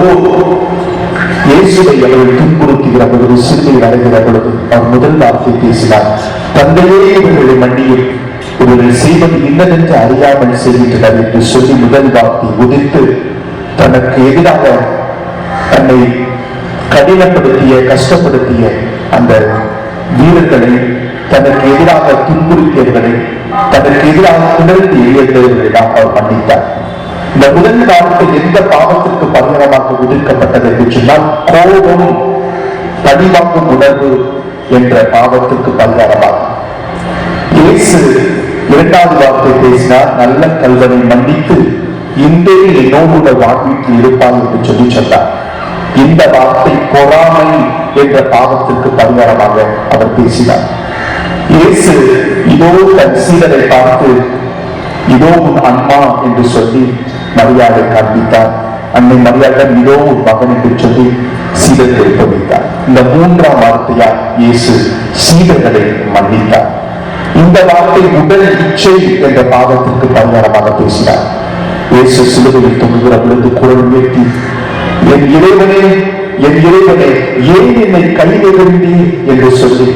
இயேசுவை அவர்கள் துன்புறுத்துகிற பொழுது, சிலுவையில் அடைகிற பொழுது அவர் முதல் வார்த்தை பேசினார், தந்தையே இவர்களை மன்னியும், இவர்கள் செய்வது இன்னதென்று அறியாமல் செய்கின்றனர் என்று சொல்லி முதல் வார்த்தை உதிர்த்து தனக்கு எதிராக தன்னை கடினப்படுத்திய, கஷ்டப்படுத்திய அந்த வீரர்களை, தனக்கு எதிராக துன்புறுத்தியவர்களை, தனக்கு எதிராக உணர்ந்து எழுந்தவர்களிடம் அவர் மன்னித்தார். இந்த முதல் வார்த்தை எந்த பாவத்திற்கு பரிகாரமாக உதிர்க்கப்பட்டது என்று சொன்னால், கோபம், பழிவாங்கும் உணர்வு என்ற பாவத்திற்கு பரிகாரமாக. இயேசு இரண்டாவது வார்த்தை பேசினார், நல்ல கல்வனை மன்னித்து இன்றே என்னோடு வாழ்வீட்டில் இருப்பார் என்று சொல்லி சொன்னார். இந்த வார்த்தை பொறாமை என்ற பாவத்திற்கு பரிகாரமாக அவர் பேசினார். இயேசு இதோ தன் சீடரை பார்த்து இதோ உன் அம்மா என்று சொல்லி மரியாதை காண்பித்தார். அன்னை மரியாதை இதோ உன் மகன் என்று சொல்லி சீடர்களை வைத்தார். இந்த மூன்றாம் வார்த்தையால் இயேசு சீடர்களை மன்னித்தார். இந்த வார்த்தை உடல் இச்சை என்ற பாவத்திற்கு பரிகாரமாக பேசினார். இயேசு சிலுவையில் தொங்குகிற பொழுது குரல் உயர்த்தி என் இறைவனே என் இறைவனே ஏன் என்னை கைவிடுகிறீ என்று சொல்லி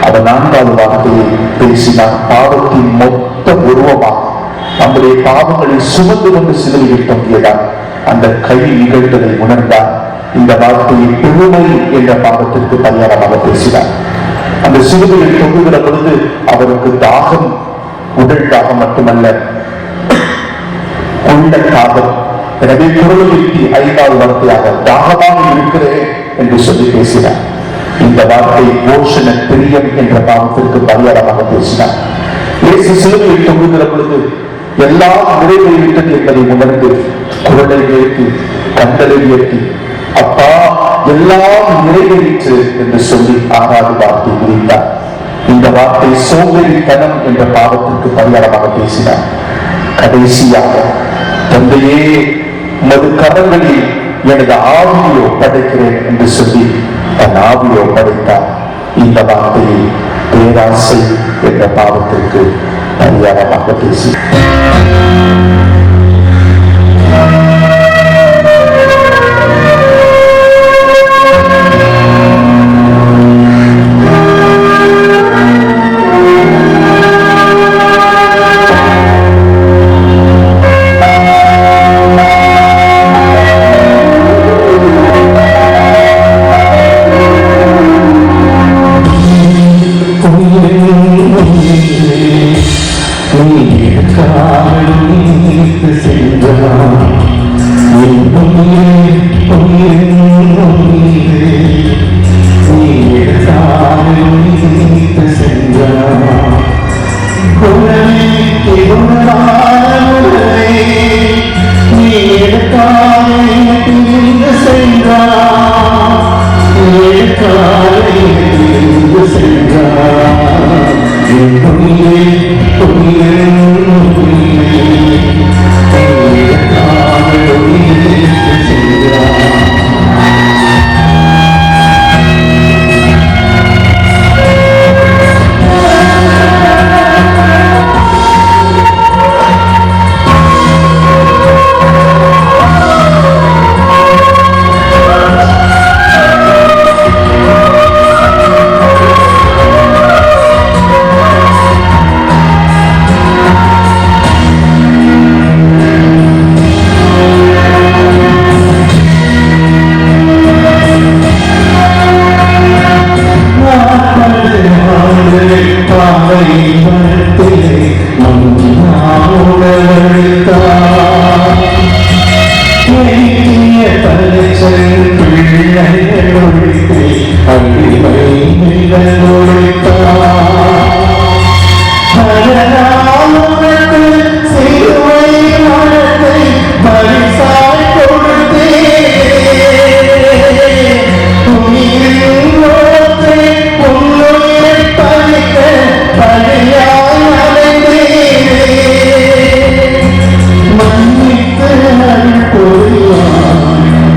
அவர் நான்காவது வார்த்தையை பேசினார். பாவத்தின் மொத்த உருவமாக நம்முடைய பாவங்களை சுமந்து கொண்டு சிலுவையில் தொங்கியதால் அந்த கை நிகழ்ந்ததை உணர்ந்தார். இந்த வார்த்தையை பெருமை என்ற பாவத்திற்கு பரிகாரமாக பேசினார். அந்த சிலுவையில் தொங்குகிற பொழுது அவருக்கு தாகம், உடல் தாகம் மட்டுமல்ல, உள்ள தாகம். எனவே குரல் எழுப்பி ஐந்தாவது வார்த்தையாக தாகமாக இருக்கிறேன் என்று சொல்லி பேசினார். இந்த வார்த்தை போஷண பிரியம் என்ற பாவத்திற்கு பரிகாரமாக பேசினார். இயேசு சிலுவையில் தொங்குகிற பொழுது எல்லாம் நிறைவேறிவிட்டது என்பதை உணர்ந்து குரலை உயர்த்தி கண்களை உயர்த்தி அப்பா எல்லாம் நிறைவேறிற்று என்று சொல்லி ஆறாவது வார்த்தை குறித்தார். இந்த வார்த்தை சோம்பேறித்தனம் என்ற பாவத்திற்கு பரிகாரமாக பேசினார். கடைசியாக தந்தையே உமது கரங்களில் எனது ஆவியை ஒப்படைக்கிறேன் என்று சொல்லி தன் ஆவியை ஒப்படைத்தார். இந்த வார்த்தையை பேராசை என்ற பாவத்திற்கு பரிகாரமாக பேசி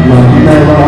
மன்னவா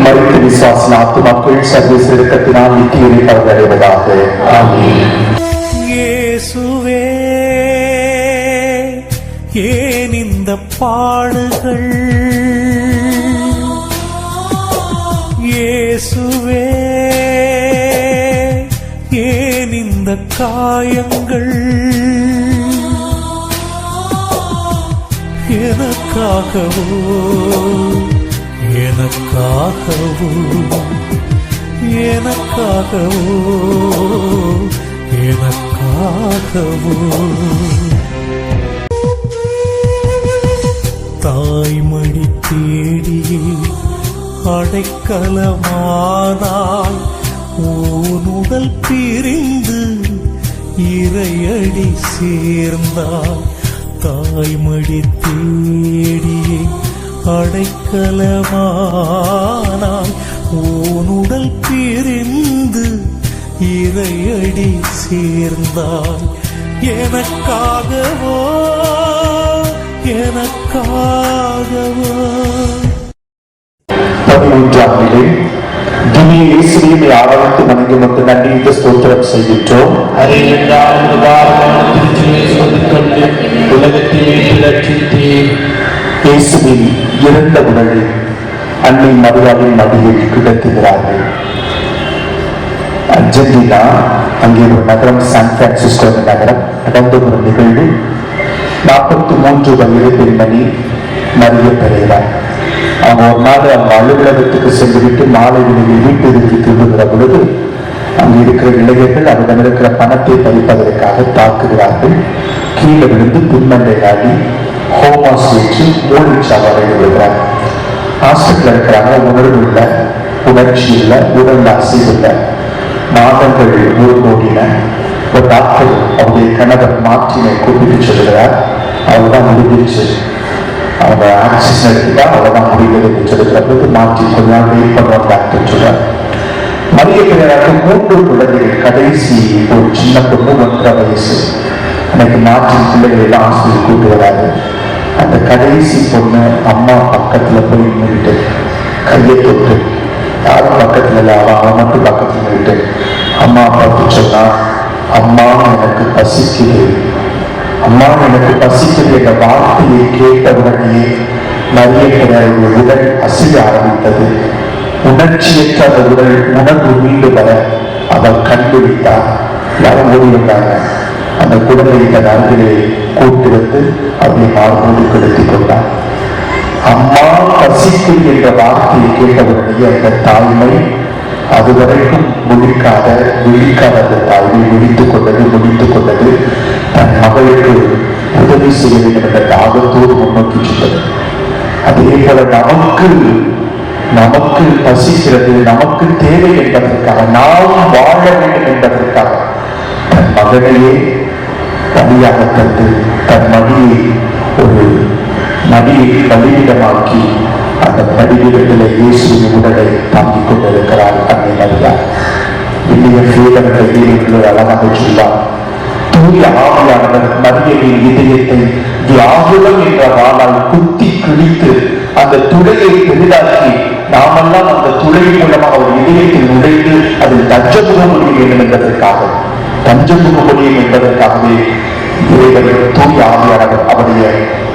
மரித்த விசுவாசின் ஆத்துமாக்கள் சர்வீஸ் இறக்கத்தினால் நித்திய இறைப்பவர் அடைவதாக. இயேசுவே, ஏன் இந்த பாடுகள்? இயேசுவே, ஏன் இந்த காயங்கள்? எனக்காகவோ எனக்காகவோ எனக்காகவோ எனக்காகவோ தாய்மடி தேடியே அடைக்கலமானாய் உன்னுடல் பிரிந்து இறையடி சேர்ந்தாய். தாய்மடி தேடியே அடைக்கலமானாய் உன்னுடல் பிரிந்து இறையடி சேர்ந்தாய். எனக்காகவோ எனக்காகவோ. 13ஆம் நிலை துணியை இயேசுவை ஆராய்ந்து வணங்கி உமக்கு நன்றி ஸ்தோத்திரம் செய்கின்றோம். இயேசுவின் இறந்த உடலை அன்னை மரியாவின் மடியில் கிடத்துகிறார்கள். அர்ஜென்டினா அங்கே ஒரு நகரம் சான் பிரான்சிஸ்கோ நகரம் நடந்த ஒரு நிகழ்வு. 43 வயது பெண்மணி மரிய பெரேரா அவங்க ஒரு நாள் அவங்க அலுவலகத்துக்கு சென்றுவிட்டு மாலை உணவில் வீட்டிற்கு திரும்புகிற பொழுது அங்கு இருக்கிற இளைஞர்கள் அவரிடம் இருக்கிற பணத்தை பறிப்பதற்காக தாக்குகிறார்கள். கீழே விழுந்து பின்மண்டையாடி ஹோமாஸ் வச்சு மூளைச்சாவரை விடுகிறார். ஹாஸ்பிட்டல் இருக்கிறாங்க. உணர்வு இல்லை, உணர்ச்சி இல்லை, உடல் அசைவு இல்லை. மாதங்கள் ஓடின. ஒரு டாக்டர் அவருடைய கணவர் மாற்றினை கூப்பிட்டு சொல்லுகிறார், அவர்தான் முடிஞ்சிருச்சு, அவங்க ஆக்சிஜன் எடுத்துட்டா அவ்வளவுதான் முடிகிறது சொல்லுகிற போது மாற்றி கொஞ்ச நாள் வெயிட் பண்ணுவாங்க டாக்டர் சொல்றார். மரிய பெரியாருக்கு 3 குழந்தைகள். கடைசி ஒரு சின்ன பொண்ணு 1.5 வயசு. அன்னைக்கு மாற்றின் பிள்ளைகள் எல்லாம் ஆஸ்பத்திரி கூட்டு வராது. அந்த கடைசி பொண்ணு அம்மா பக்கத்துல போய் நின்றுட்டு கையை தொட்டு, யாரும் பக்கத்துல இல்லை, அவன் மட்டும் பக்கத்துல நின்றுட்டு அம்மா பார்த்து சொன்னா, அம்மா எனக்கு பசிக்குது, அம்மா எனக்கு பசிக்குது என்ற வார்த்தையை கேட்டவுடனே மரிய பெரியாருடைய உடல் அசைய ஆரம்பித்தது. உணர்ச்சியற்ற அந்த உடல் உணர்வு மீண்டு வர அவள் கண்டுபிடித்தார். யாரும் ஓடி வந்தாங்க. அந்த குழந்தையை தன் அருகிலே கூட்டு வந்து அவளை மார்போடு கெடுத்துக் கொண்டார். அம்மா பசிக்குது என்ற வார்த்தையை கேட்டவுடனே அந்த தாய்மை அதுவரைக்கும் விழிக்காத அந்த தாய்மை விழித்துக் கொண்டது. தன் மகளுக்கு உதவி செய்ய வேண்டும் என்ற தாகத்தோடு முன்னோக்கி சென்றது. அதே போல நமக்கு பசிக்கிறது, நமக்கு தேவை என்பதற்காக, நாம் வாழ வேண்டும் என்பதற்காக தன் மகனையே பலியாக தந்து தன் மடியை ஒரு நடிகை பலியிடமாக்கி அந்த பலியிடத்திலே இயேசுவின் உடலை தாங்கிக் கொண்டிருக்கிறார் அன்னை மரியா. அழகாக சொல்லார், தூய ஆவியானவர் மரியையின் இதயத்தை வியாகுலம் என்ற வாளால் குத்தி கிழித்து அந்த துளையை பெரிதாக்கி நாமெல்லாம் அந்த துளை மூலமாக அவர் இதயத்தில் நுழைந்து அதில் தஞ்சம் புக முடியும் என்பதற்காகவே இறைவன் தூய ஆவியானவர் அவருடைய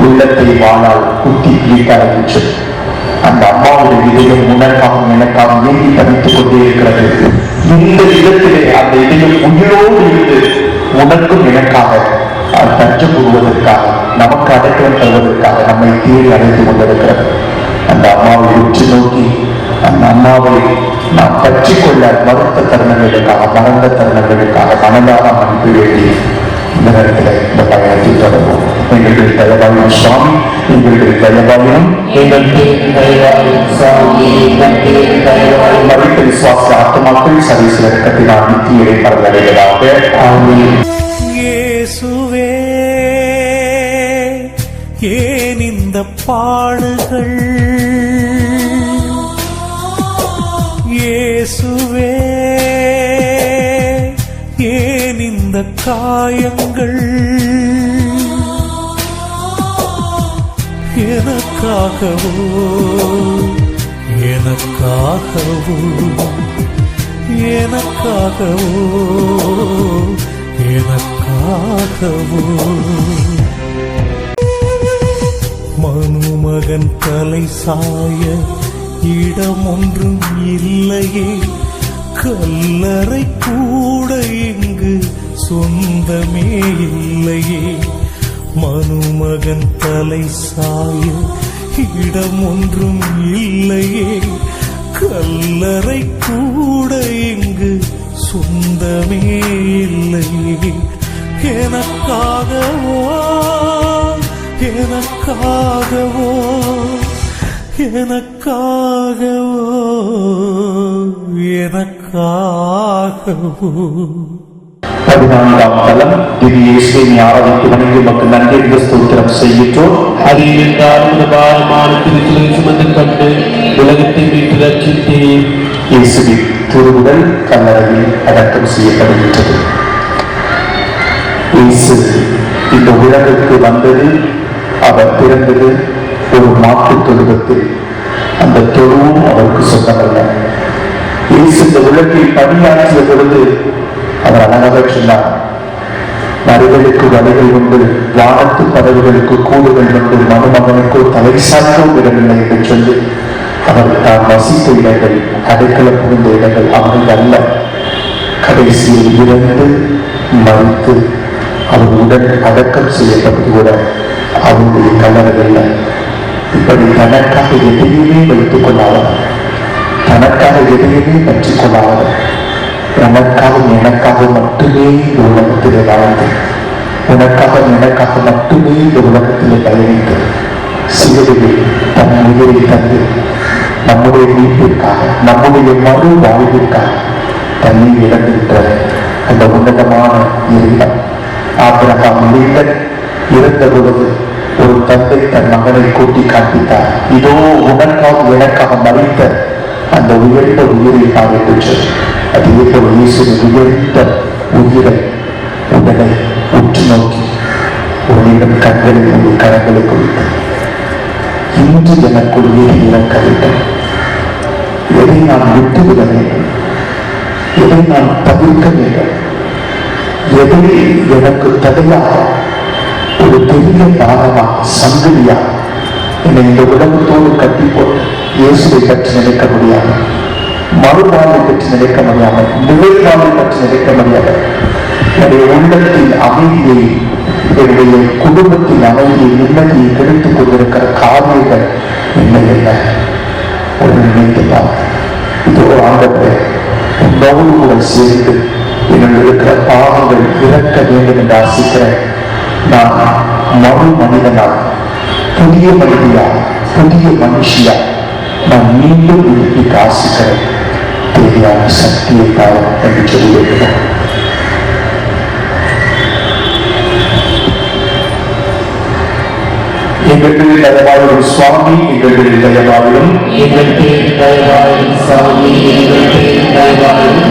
உள்ளத்தை வாளால் குத்தி கிழிக்க ஆரம்பிச்சது. அந்த அம்மாவுடைய இதயம் உனக்காகவும் எனக்காகவும் ஏங்கி தவித்துக் கொண்டே இருக்கிறது. இந்த இடத்திலே அந்த இதயம் உயிரோடு இருந்து உனக்கும் எனக்காக தஞ்சம் புகுவதற்காக, நமக்கு அடைக்கலம் தருவதற்காக நம்மை தேடி அழைத்து கொண்டிருக்கிறது. அந்த அம்மாவை உற்று நோக்கி அந்த அம்மாவை நாம் பற்றி கொள்ள மறுத்த தருணங்களுக்காக, மறந்த தருணங்களுக்காக மனதாக மன்னிப்பு வேண்டி இந்த நேரத்தில் இந்த பயணத்தை தொடர்வோம். எங்களுடைய தயவாயும் சுவாமி, எங்களுடைய தயவாயும் மறித்த விசுவாச ஆத்மாக்கள் சர்வீஸ் இறக்கத்தினால் நித்திய பரவடைவதாக. இயேசுவே, ஏன் இந்த பாடுகள்? இயேசுவே, ஏன் இந்த காயங்கள்? எனக்காகவோ, எனக்காகவோ, எனக்காகவோ, எனக்காகவோ. மனுமகன் தலை சாய இடமொன்றும் இல்லையே, கல்லறை கூட இங்கு சொந்தமே இல்லையே. மனுமகன் தலை சாய இடமொன்றும் இல்லையே, கல்லறை கூட இங்கு சொந்தமே இல்லையே. எனக்காகவோ, எனக்காகவோ, எனக்காகவோ, எனக்காகவோ. 14ஆம் தலம் திவ்ய இயேசுவை ஆராதித்து வணங்கி மக்கள் நன்றி என்று ஸ்தோத்திரம் செய்யிட்டோம். பாரமான திருச்சிலை சுமந்துகொண்டு உலகத்தை மீட்டு ரட்சித்தேன். இயேசுவின் திருவுடல் கல்லறையில் அடக்கம் செய்யப்படுகின்றது. இயேசு இந்த உலகிற்கு வந்தது, அவர் பிறந்தது ஒரு மாட்டுத் தொழுவத்தில். அந்த தொழுவும் அவருக்கு சொந்தமல்ல. இயேசு இந்த உலகில் பணியாற்றிய பொழுது அவர் அழகாக சொன்னார், மறுகளுக்கு வலைகள் உண்டு, வானத்து பறவைகளுக்கு கூடுகள் உண்டு, மனுமகனுக்கு தலை சாய்க்கவும் விடவில்லை என்று சொல்லி அவர் தான் வசித்த இடங்கள், அடைக்கலம் புகுந்த இடங்கள் அவர்கள் அல்ல. கடைசியில் இறந்து மறித்து அவர் உடன் அடக்கம் செய்யப்பட்டு கூட அவருடைய கல்லறைகள். இப்படி தனக்காக எதையுமே வைத்துக் கொள்ளாதவர், தனக்காக எதையுமே பற்றிக் கொள்ளாதவர், உனக்காக எனக்காக மட்டுமே இந்த உலகத்திலே வாழ்ந்து, உனக்காக எனக்காக மட்டுமே இந்த உலகத்திலே பயணித்து, சிறிதில் தன் உயிரை தந்து நம்முடைய மீட்பிற்காக, நம்முடைய மறு வாழ்விற்காக தன்னை இழந்துவிட்ட அந்த உன்னதமான இறைவன். ஆபிரகாம் இறந்த பொழுது ஒரு தந்தை தன் மகனை கூட்டி காண்பித்தார், இதோ உனக்காக எனக்காக மறித்த அந்த உயர்ந்த உயிரை நான் என்று. அதே போல இயேசுவின் உயர்ந்த உயிரை உடலை உற்று நோக்கி உன்னிடம் கண்களை உங்கள் கரங்களை கொடுத்து, இன்று எனக்குள் ஏறி இறக்க வேண்டும், எதை நான் விட்டுவிட வேண்டும், எதை நான் தவிர்க்க வேண்டும், எதை எனக்கு தடையாக ஒரு பெரிய பாரமாக சங்கிலியா என்னை இந்த உலகத்தோடு கட்டி போட்டு இயேசுவை பற்றி நினைக்க முடியாது, மறுவாழ்வை பற்றி நினைக்க முடியாமல், நிகழ்வாழ்வை பற்றி நினைக்க முடியாது. என்னுடைய உள்ளத்தின் அமைதியை, என்னுடைய குடும்பத்தின் அமைதியை, நிம்மதியை கெடுத்துக் கொண்டிருக்கிற காரியங்கள் என்ன என்ன ஒரு நினைத்துதான் இதோ ஆண்டவரே உன்னோடு கூட சேர்ந்து என்னுடைய இருக்கிற பாவங்கள் இறக்க வேண்டும் என்று ஆசிக்கிறேன். நான் மறு மனிதனால், புதிய மனிதியா, புதிய மனுஷியா நான் மீண்டும் விழிப்பிக்க ஆசிக்கிறேன். தேவையான சக்தியை தாரும் என்று சொல்லியிருக்கிறேன். எங்களுடைய தயவாயும் சுவாமி, எங்களுடைய தயவாயும்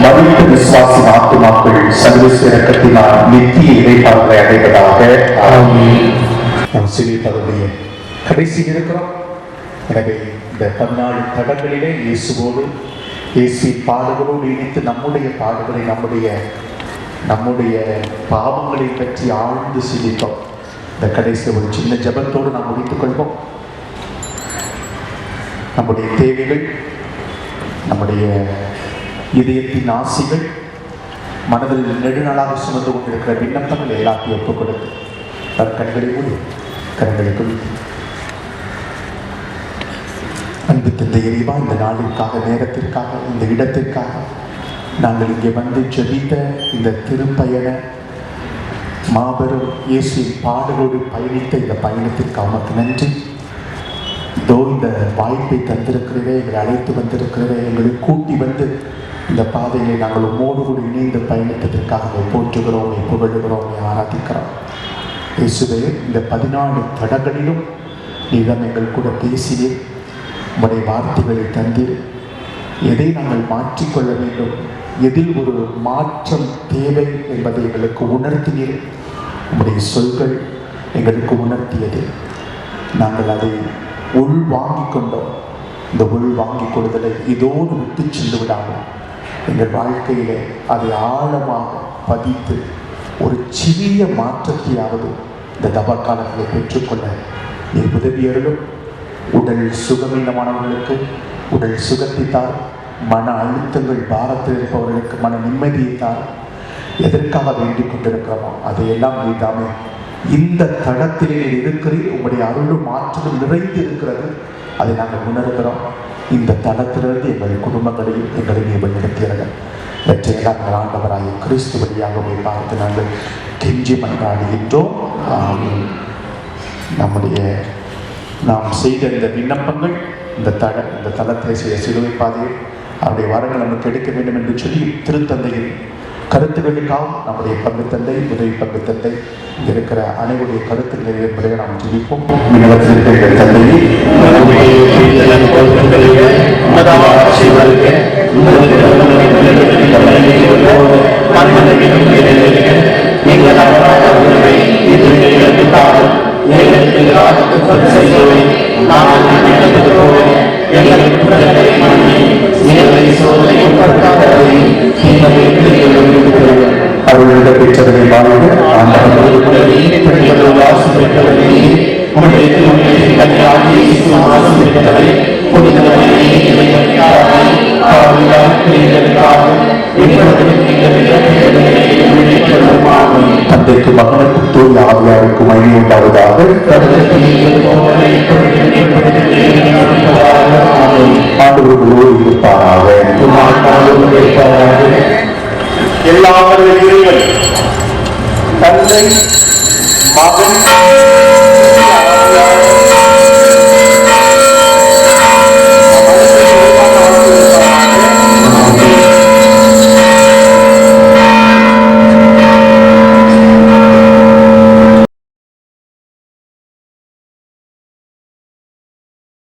மறித்த விசுவாசின் ஆத்துமாக்கள் சர்வீஸ் இறக்கத்தினால் நித்திய இறைப்பார்வை அடைவதாக. நாம் சிறிய பதவிய கடைசி இருக்கிறோம். எனவே இந்த 14 தடங்களிலே இயேசுவோடு, இயேசு பாடுகளோடு இணைத்து நம்முடைய பாடுகளை, நம்முடைய பாவங்களை பற்றி ஆழ்ந்து சிந்தித்தோம். இந்த கடைசி ஒரு சின்ன ஜெபத்தோடு நாம் முடித்துக் கொள்வோம். நம்முடைய தேவைகள், நம்முடைய இதயத்தின் ஆசைகள், மனதில் நெடுநாளாக சுமந்து கொண்டிருக்கிற விண்ணப்பங்கள் எல்லாத்தையும் ஒப்புக் கொடுத்து கண்களை மூடி கண்களுக்குள் அன்பு தந்தை இறைவா, இந்த நாளிற்காக, நேரத்திற்காக, இந்த இடத்திற்காக நாங்கள் இங்கே வந்து ஜெபித்த இந்த திருப்பயண மாபெரும் இயேசுவின் பாடலோடு பயணித்த இந்த பயணத்திற்கு உமக்கு நன்றி. இதோ இந்த வாய்ப்பை தந்திருக்கிறதே, எங்களை அழைத்து வந்திருக்கிறதே, எங்களை கூட்டி வந்து இந்த பாதையை நாங்கள் உம்மோடு கூட இணைந்து பயணித்ததற்காக போற்றுகிறோம், புகழுகிறோம், ஆராதிக்கிறோம். இயேசுவே, இந்த 14 தடங்களிலும் நீதான் எங்கள் கூட பேசியே உடைய வார்த்தைகளை தந்தீர். எதை நாங்கள் மாற்றிக்கொள்ள வேண்டும், எதில் ஒரு மாற்றம் தேவை என்பதை எங்களுக்கு உணர்த்தினீர். உங்களுடைய சொல்கள் எங்களுக்கு உணர்த்தியது. நாங்கள் அதை உள்வாங்கிக் கொண்டோம். இந்த உள்வாங்கிக் கொள்வதை இதோடு விட்டு சென்று விடாமல் எங்கள் வாழ்க்கையிலே அதை ஆழமாக பதித்து ஒரு சிறிய மாற்றத்தையாவது இந்த தப காலங்களை பெற்றுக்கொள்ள நீ உதவியர்களும். உடல் சுகமீனமானவர்களுக்கு உடல் சுகத்தித்தார், மன அழுத்தங்கள் பாரத்தில் இருப்பவர்களுக்கு மன நிம்மதியைத்தார். எதற்காக வேண்டிக் கொண்டிருக்கிறோமோ அதையெல்லாம் நீதாமே இந்த தடத்திலே இருக்கிறீர். உங்களுடைய அருளும் மாற்றலும் நிறைந்து இருக்கிறது, அதை நாங்கள் உணர்கிறோம். இந்த தடத்திலிருந்து எங்கள் குடும்பங்களையும் எங்களையும் வழிநடத்தியர்கள். இவற்றையெல்லாம் நாங்கள் ஆண்டவராகிய கிறிஸ்து வழியாகவே பார்த்து நாங்கள் கெஞ்சி மன்றாடுகின்றோம். நம்முடைய நாம் செய்த இந்த விண்ணப்பங்கள் இந்த தளத்தை செய்ய சிலுவை பாதையில் அவருடைய வரங்கள் நமக்கு எடுக்க வேண்டும் என்று சொல்லி திருத்தந்தையின் கருத்துக்களுக்காக நம்முடைய பங்கு தந்தை, உதவி பங்கு தந்தை, இங்கே இருக்கிற அனைவருடைய கருத்துக்களை என்பதை நாம் ஜெபிப்போம். அவர்களிடம் பெற்றதை வாழ்ந்து தந்தைக்கு மகனுக்கும் தூய ஆவியாருக்கும் மகிமை உண்டாவதாக. ஆண்டவர்களோடு இருப்பாராக. எல்லா தந்தை, மகன்,